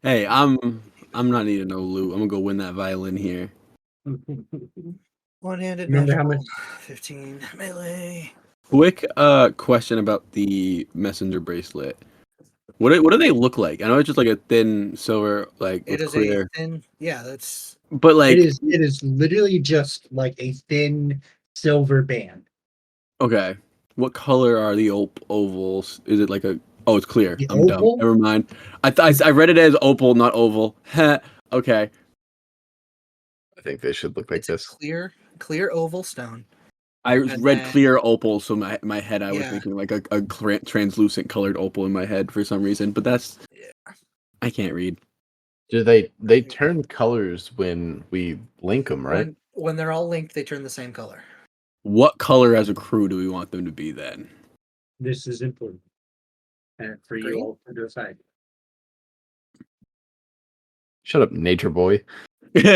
Hey, I'm not needing no loot. I'm gonna go win that violin here. One-handed Remember how natural, much? 15 melee. Quick question about the messenger bracelet. What do they look like? I know it's just like a thin silver, like It with is clear. a thin. Yeah, that's But like, It is literally just like a thin silver band. okay, what color are the ovals? Is it like a? Oh, it's clear. The I'm dumb. oval? Never mind. I read it as opal, not oval. Okay. I think they should look like it's a this. clear oval stone. I And read then- clear opal, so my head I was Yeah. thinking like a translucent colored opal in my head for some reason. But that's Yeah. I can't read. Do they turn colors when we link them, right? When they're all linked, they turn the same color. What color as a crew do we want them to be then? This is important. And for you Green? all to decide. Shut up, nature boy. I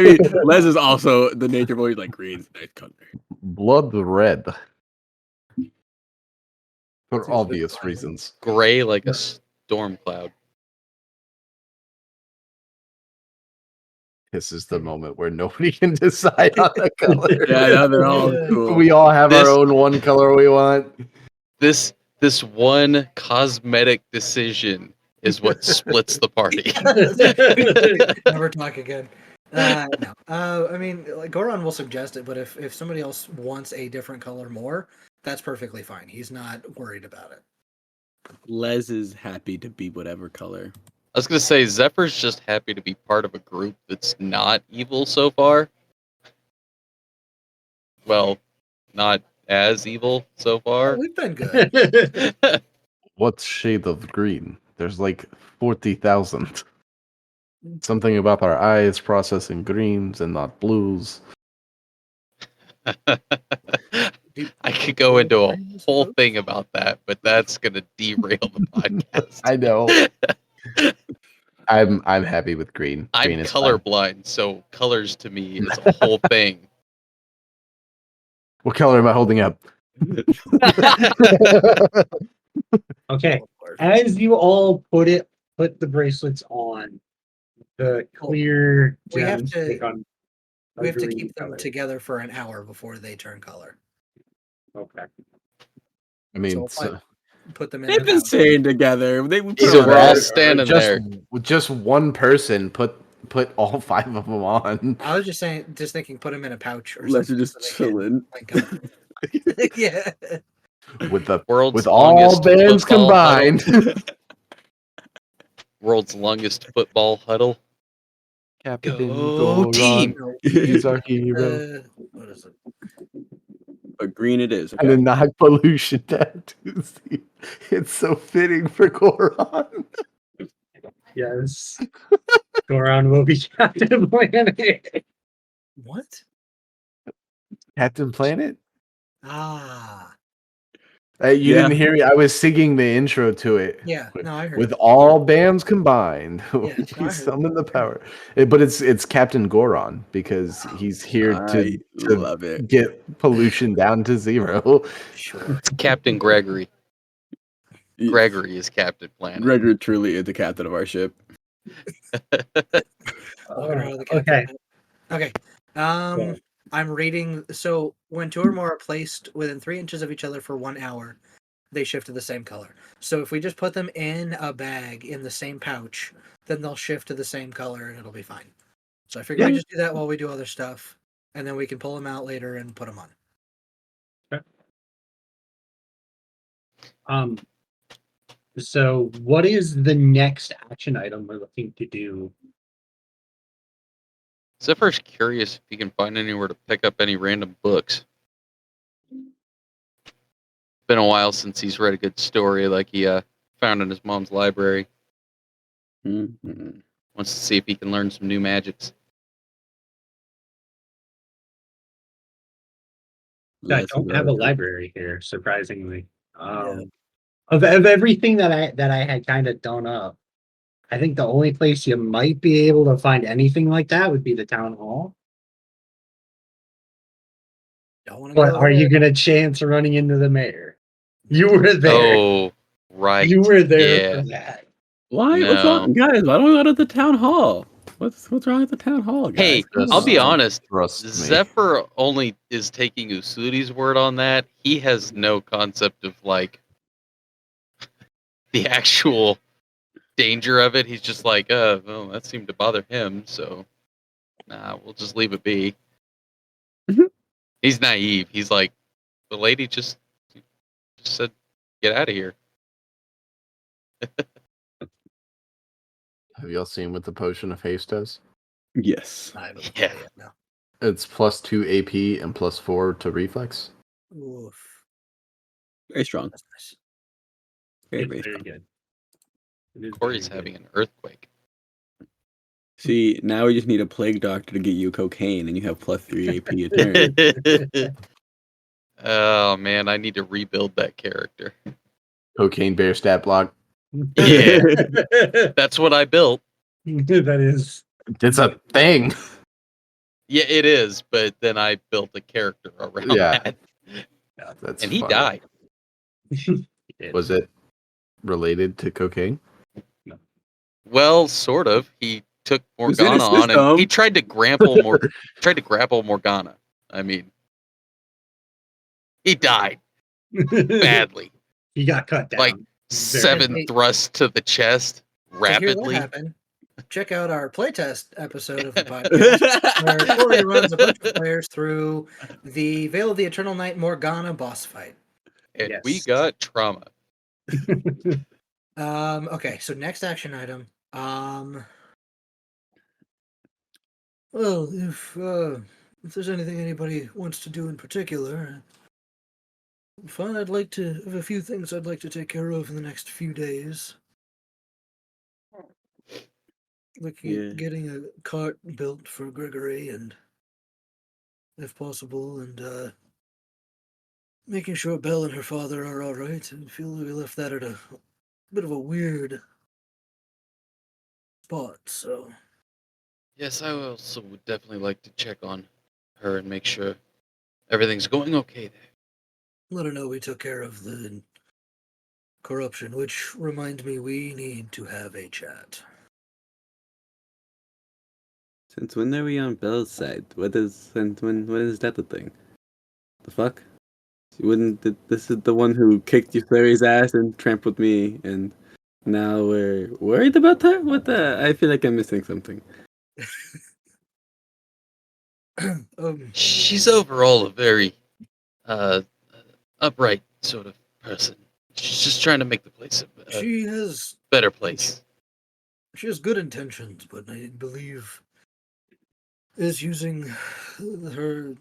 mean, Les is also the nature boy. He's like green's a nice color. Blood red. For Seems obvious fine. reasons. Gray like a storm cloud. This is the moment where nobody can decide on the color. Yeah, now they're all Yeah. cool. We all have our This- own one color we want. This one cosmetic decision is what splits the party. Never talk again. No. I mean, like, Goraan will suggest it, but if somebody else wants a different color more, that's perfectly fine. He's not worried about it. Les is happy to be whatever color. I was gonna say Zephyr's just happy to be part of a group that's not evil so far. Well, not as evil so far. We've been good. What shade of green? There's like 40,000. Something about our eyes processing greens and not blues. I could go into a whole thing about that, but that's gonna derail the podcast. I know. I'm happy with green. I'm Green is fine. colorblind, so colors to me is a whole thing. What color am I holding up? Okay. As you all put the bracelets on, the clear We have gems to- take on a We have to green keep them color. together for an hour before they turn color. Okay. I mean, So if put them in. They've a been pouch. staying together. They put So on we're all that. standing just one person put all 5 of them on. I was just thinking, put them in a pouch or Les something. are just so they can chilling. link up. Yeah. World's with all longest bands football huddle. combined. World's longest football huddle. Captain Go Goraan, team! he's our hero. What is it? But green it is. And a Okay. knock pollution tattoo. It's so fitting for Goraan. Yes. Goraan will be Captain Planet. What? Captain Planet? Ah. You Yeah. didn't hear me. I was singing the intro to it. Yeah. No, I heard. With it. all bands combined, Yeah, no, we I heard summon the power. But it's Captain Goraan because he's here I to love it. get pollution down to 0. Sure. It's Captain Gregory. Yeah. Gregory is Captain Planet. Gregor truly is the captain of our ship. Okay. Okay. I'm reading. So when 2 or more are placed within 3 inches of each other for 1 hour, they shift to the same color. So if we just put them in a bag in the same pouch, then they'll shift to the same color and it'll be fine. So I figured we just do that while we do other stuff, and then we can pull them out later and put them on. So what is the next action item we're looking to do? Zephyr's curious if he can find anywhere to pick up any random books. Been a while since he's read a good story like he found in his mom's library. Mm-hmm. Wants to see if he can learn some new magics. I don't have a library here, surprisingly. Of everything that I had kind of done up, I think the only place you might be able to find anything like that would be the town hall. Don't want to But go are you there. gonna chance running into the mayor? You were there. Oh, right. You were there Yeah. for that. Why? What's No. wrong, guys? Why don't we go to the town hall? What's wrong at the town hall, guys? Hey, Come I'll be on. honest. Trust me. Zephyr only is taking Ussuri's word on that. He has no concept of like the actual danger of it. He's just like, well, that seemed to bother him, so nah, we'll just leave it be. He's naive. He's like, the lady just said, get out of here. Have y'all seen what the potion of haste does? Yes. I haven't Yeah. played it yet, no. It's +2 AP and +4 to reflex. Oof. Very strong. That's nice. Very, It's very very strong. good. It is Corey's very having an earthquake. See, now we just need a plague doctor to get you cocaine, and you have +3 AP a turn. good. Oh man, I need to rebuild that character. Cocaine bear stat block. Yeah. That's what I built. That is. It's a thing. Yeah, it is, but then I built a character around Yeah. that. That's And he funny. died. Was it related to cocaine? Well, sort of. He took was in his Morgana on and system. he tried to grapple Morgana. I mean, he died badly. He got cut down. Like Very- 7 Hey, thrusts to the chest To hear what rapidly. happened, check out our playtest episode of the podcast where Corey runs a bunch of players through the Veil of the Eternal Night Morgana boss fight. And we Yes. got trauma. Okay, so next action item. Well, if there's anything anybody wants to do in particular, fine. I'd like to have a few things I'd like to take care of in the next few days. Looking Yeah. at getting a cart built for Gregory, and if possible, and making sure Belle and her father are all right. I feel like we left that at a bit of a weird spot. So Yes, I also would definitely like to check on her and make sure everything's going okay there. let her know we took care of the corruption. Which reminds me, we need to have a chat. Since when are we on Belle's side? What is that the thing? The fuck? This is the one who kicked Ussuri's ass and trampled me, and now we're worried about her? What the? I feel like I'm missing something. She's overall a very upright sort of person. She's just trying to make the place a She has better place. good intentions, but I believe is using her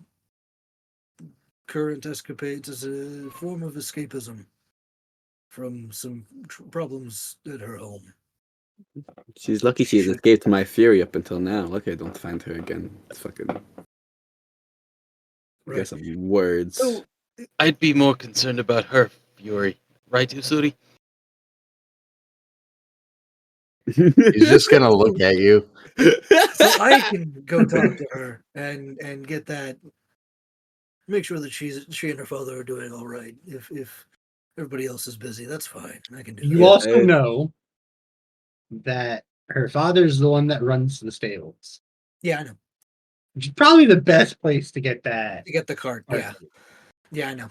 current escapades as a form of escapism from some problems at her home. She's lucky she has escaped my fury up until now. Lucky I don't find her again. It's fucking. I guess some words. So, I'd be more concerned about her fury. Right, Ussuri? He's just gonna look at you. so I can go talk to her and get that. Make sure that she and her father are doing all right. If everybody else is busy, that's fine. I can do You that. also know that her father's the one that runs the stables. Yeah, I know. Which is probably the best place to get that. To get the cart. Yeah. Yeah, I know.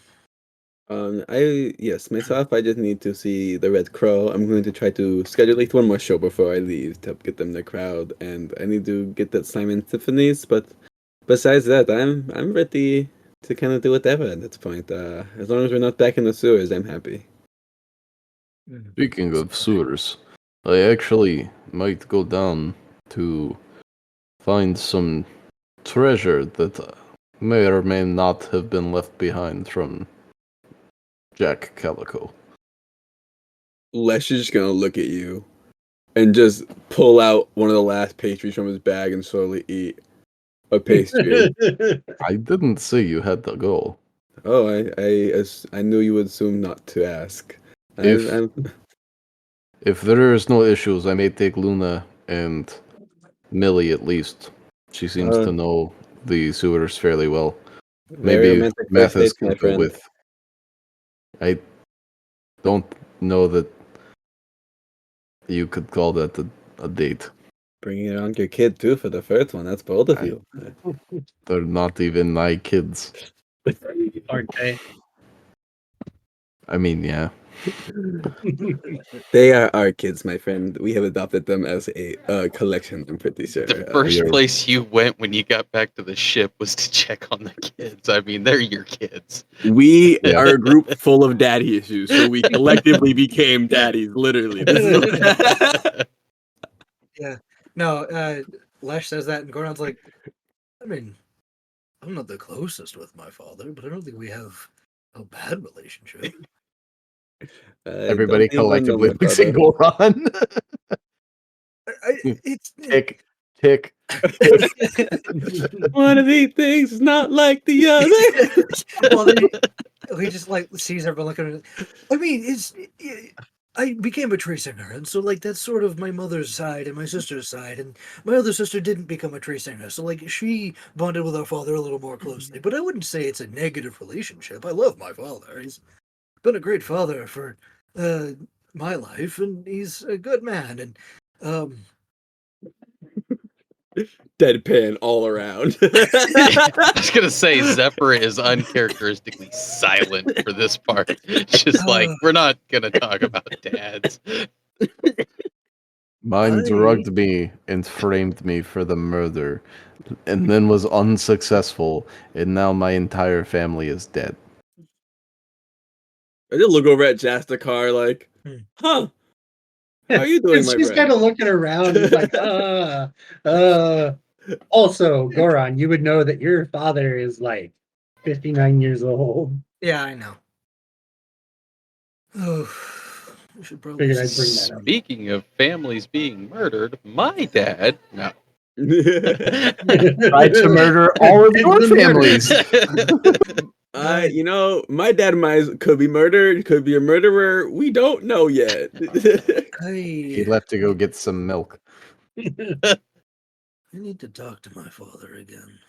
Myself. I just need to see the Red Crow. I'm going to try to schedule like one more show before I leave to help get them the crowd, and I need to get that Simon Symphonies. But besides that, I'm ready to kind of do whatever at this point. As long as we're not back in the sewers, I'm happy. Speaking of sewers, I actually might go down to find some treasure that may or may not have been left behind from Jack Calico. Lesh is just gonna look at you and just pull out one of the last pastries from his bag and slowly eat a pastry. I didn't say you had the goal. Oh, I knew you would assume not to ask. If there is no issues, I may take Luna and Millie at least. She seems to know the sewers fairly well. Very Maybe romantic first Mathis dates, can my go friend. with. I don't know that you could call that a date. Bringing around your kid too for the first one. That's both of I- you. They're not even my kids. Aren't they? I mean, yeah. They are our kids, my friend. We have adopted them as a collection. I'm pretty sure. The first You're- place you went when you got back to the ship was to check on the kids. I mean, they're your kids. We Yeah. are a group full of daddy issues, so we collectively became daddies. Literally, this is. No, Lesh says that, and Goran's like, I mean, I'm not the closest with my father, but I don't think we have a bad relationship. Everybody collectively looks at Goraan. It's Tick, tick. One of these things is not like the other. well, then he just like sees everyone looking at it. I mean, I became a tree singer, and so like that's sort of my mother's side and my sister's side, and my other sister didn't become a tree singer, so like she bonded with our father a little more closely. But I wouldn't say it's a negative relationship. I love my father. He's been a great father for my life, and he's a good man. And Deadpan all around. I was gonna say Zephyr is uncharacteristically silent for this part. Just like we're not gonna talk about dads. Mine drugged me and framed me for the murder, and then was unsuccessful, and now my entire family is dead. I did look over at Jastakar like, huh? How are you doing, my She's friend? kind of looking around. He's like, Also, Goraan, you would know that your father is like 59 years old. yeah, I know. Oh, we should probably Figured I'd bring that up. Speaking of families being murdered, my dad. No. Tried to murder all of your families. You know, my dad could be murdered, could be a murderer. We don't know yet. He left to go get some milk. I need to talk to my father again.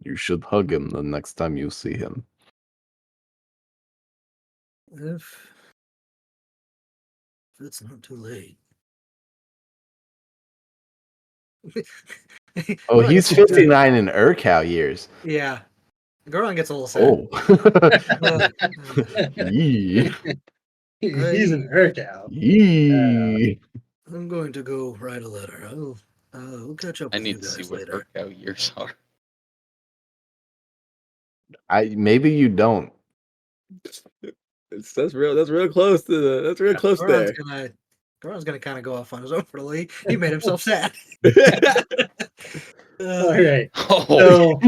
You should hug him the next time you see him. If it's not too late. Oh, he's 59 in Urkow years. Yeah. Goraan gets a little sad. Oh. Yee. He's an Urkow. Yee. I'm going to go write a letter. We'll catch up I with you need to guys see what later. Urkow years are. Maybe you don't. That's real close to that's real close there. Goran's gonna kind of go off on his own for the lead. He made himself sad. All right. Oh, So,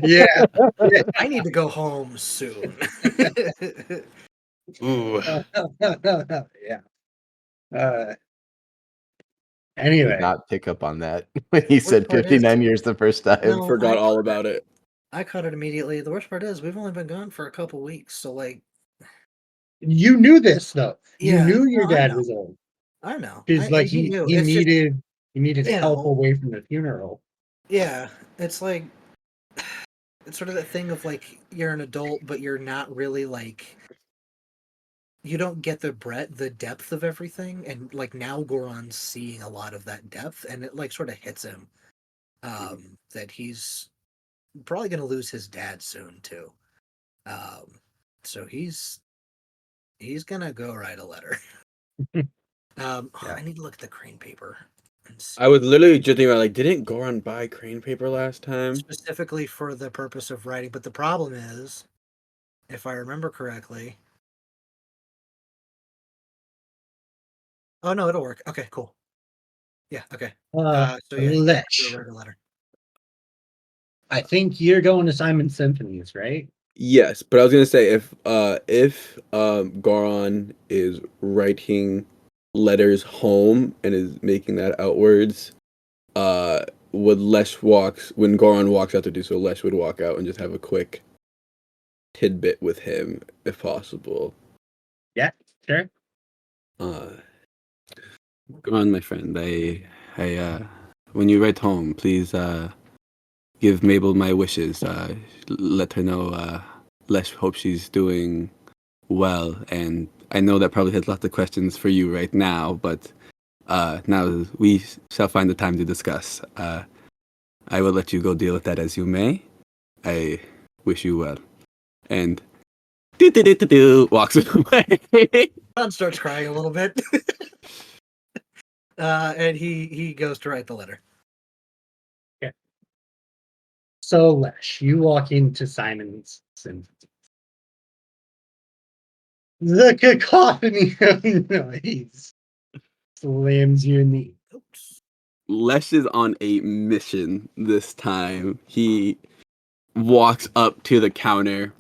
yeah. I need to go home soon. ooh. Yeah. Did Anyway, not pick up on that when he said part is- 59 years the first time. No. Forgot all about it. I caught it immediately. The worst part is we've only been gone for a couple weeks, so like you knew this though. You Yeah, knew your no, I dad know. was old I know. because like he he knew. It's just- needed you help know. away from the funeral. yeah, it's like it's sort of that thing of like you're an adult, but you're not really like you don't get the depth of everything, and like now Goran's seeing a lot of that depth, and it like sort of hits him that he's probably going to lose his dad soon too. So he's gonna go write a letter. I need to look at the crane paper. And see. I was literally just thinking about like, didn't Goraan buy crane paper last time? Specifically for the purpose of writing, but the problem is, if I remember correctly. Oh no, it'll work. Okay, cool. Yeah, okay. So yeah, Lesh, write a letter. I think you're going to Simon Symphonies, right? Yes, but I was gonna say if Goraan is writing letters home and is making that outwards, when Goraan walks out to do so, Lesh would walk out and just have a quick tidbit with him, if possible. Yeah, sure. Go on, my friend. When you write home, please give Mabel my wishes. Let her know Lesh hopes she's doing well. And I know that probably has lots of questions for you right now, but now we shall find the time to discuss. I will let you go deal with that as you may. I wish you well. And walks away. Ron starts crying a little bit. And he goes to write the letter. So, Lesh, you walk into Simon's and the cacophony of noise slams you in the oops. Lesh is on a mission this time. He walks up to the counter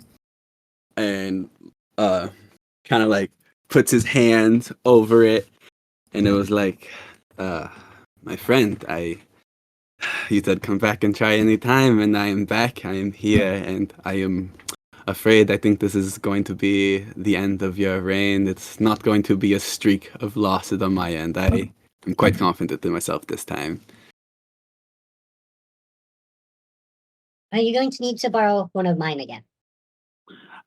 and kind of like puts his hands over it, and it was like, my friend, you said come back and try anytime, and I am back. I am here, and I am afraid I think this is going to be the end of your reign. It's not going to be a streak of losses on my end. I am quite confident in myself this time. Are you going to need to borrow one of mine again?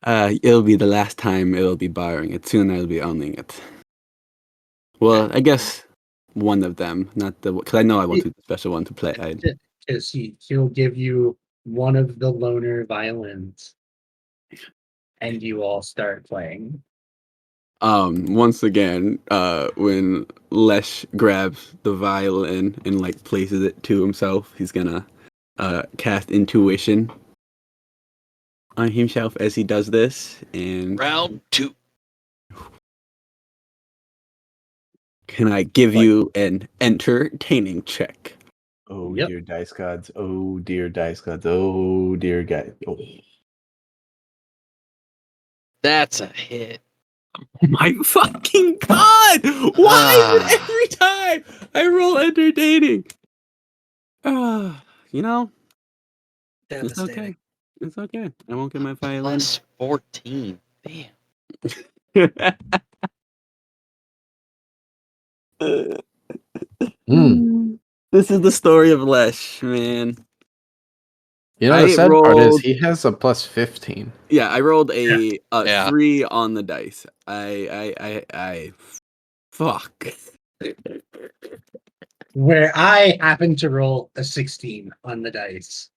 It'll be the last time it'll be borrowing it. Soon I'll be owning it. Well, I guess one of them, not the, because I know I want the special one to play. Because he'll give you one of the loner violins, and you all start playing. Once again, when Lesh grabs the violin and like places it to himself, he's gonna cast intuition on himself as he does this. And Round 2. can I give you an entertaining check? Oh Yep. dear dice gods. Oh dear dice gods. Oh dear guy. Oh. That's a hit. Oh my fucking god! Why is it every time I roll entertaining? You know, it's Devastating. okay. It's okay. I won't get my violin. Plus 14. Damn. This is the story of Lesh, man. You know, I the sad part is rolled- he has a plus 15. Yeah, I rolled a Yeah. 3 on the dice. I fuck. Where I happen to roll a 16 on the dice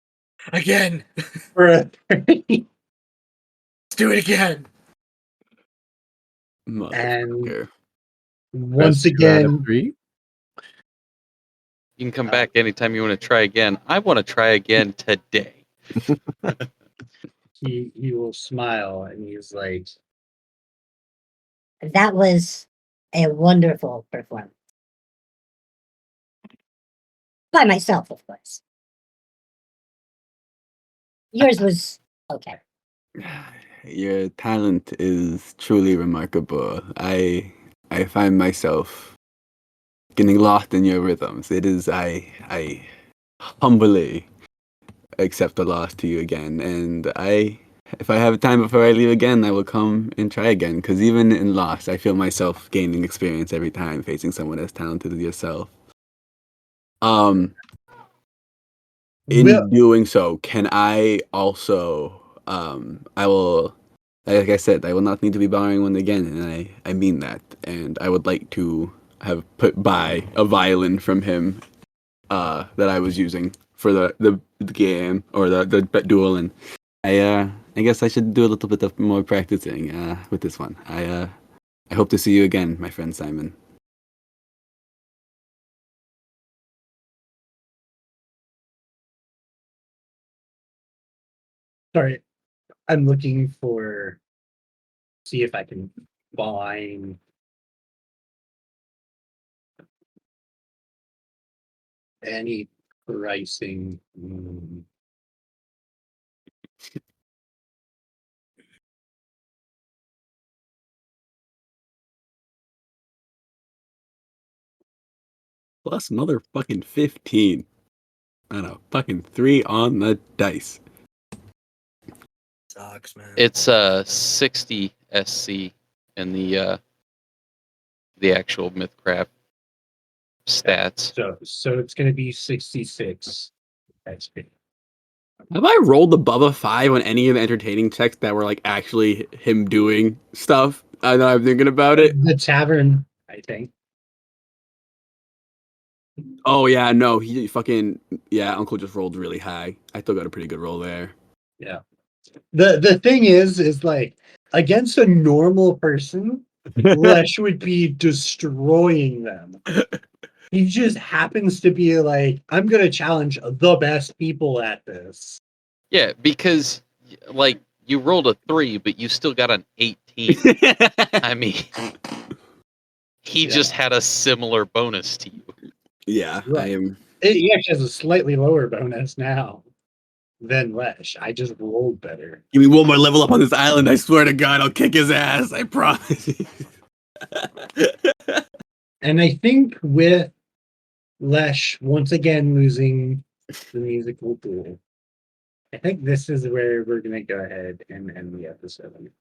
Again. for a 30. Let's do it again. Motherfucker. Once Best 2 out of again, 3. You can come back anytime you want to try again. I want to try again today. he will smile and he's like, That was a wonderful performance. By myself, of course. Yours was okay. Your talent is truly remarkable. I find myself getting lost in your rhythms. It is I humbly accept the loss to you again, and if I have time before I leave again, I will come and try again. Because even in loss, I feel myself gaining experience every time facing someone as talented as yourself. In Well- doing so, can I also I will, like I said, I will not need to be borrowing one again, and I mean that. And I would like to have put by a violin from him that I was using for the game or the duel, and I guess I should do a little bit of more practicing with this one. I hope to see you again, my friend Simon. sorry, I'm looking for, see if I can find any pricing. Plus motherfucking 15. And a fucking 3 on the dice. Sucks, man. It's 60 SC in the actual Mythcraft stats. So it's going to be 66 XP. Have I rolled above a 5 on any of the entertaining checks that were like actually him doing stuff? I know I'm thinking about it. The tavern, I think. Oh yeah, no, he fucking Uncle just rolled really high. I still got a pretty good roll there. Yeah. The thing is like against a normal person, Lesh would be destroying them. He just happens to be like, I'm gonna challenge the best people at this. Yeah, because like you rolled a 3, but you still got an 18. I mean, he just had a similar bonus to you. Yeah, Right. I am. He actually has a slightly lower bonus now than Lesh. I just rolled better. Give me one more level up on this island. I swear to God, I'll kick his ass. I promise. And I think with Lesh once again losing the musical duel, I think this is where we're gonna go ahead and end the episode.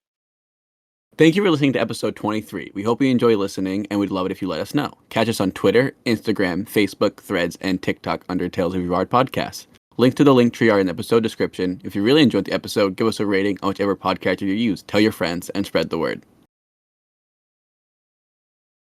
Thank you for listening to episode 23. We hope you enjoy listening, and we'd love it if you let us know. Catch us on Twitter, Instagram, Facebook, Threads, and TikTok under Tales of Yavard Podcast. Links to the link tree are in the episode description. If you really enjoyed the episode, give us a rating on whichever podcatcher you use. Tell your friends and spread the word.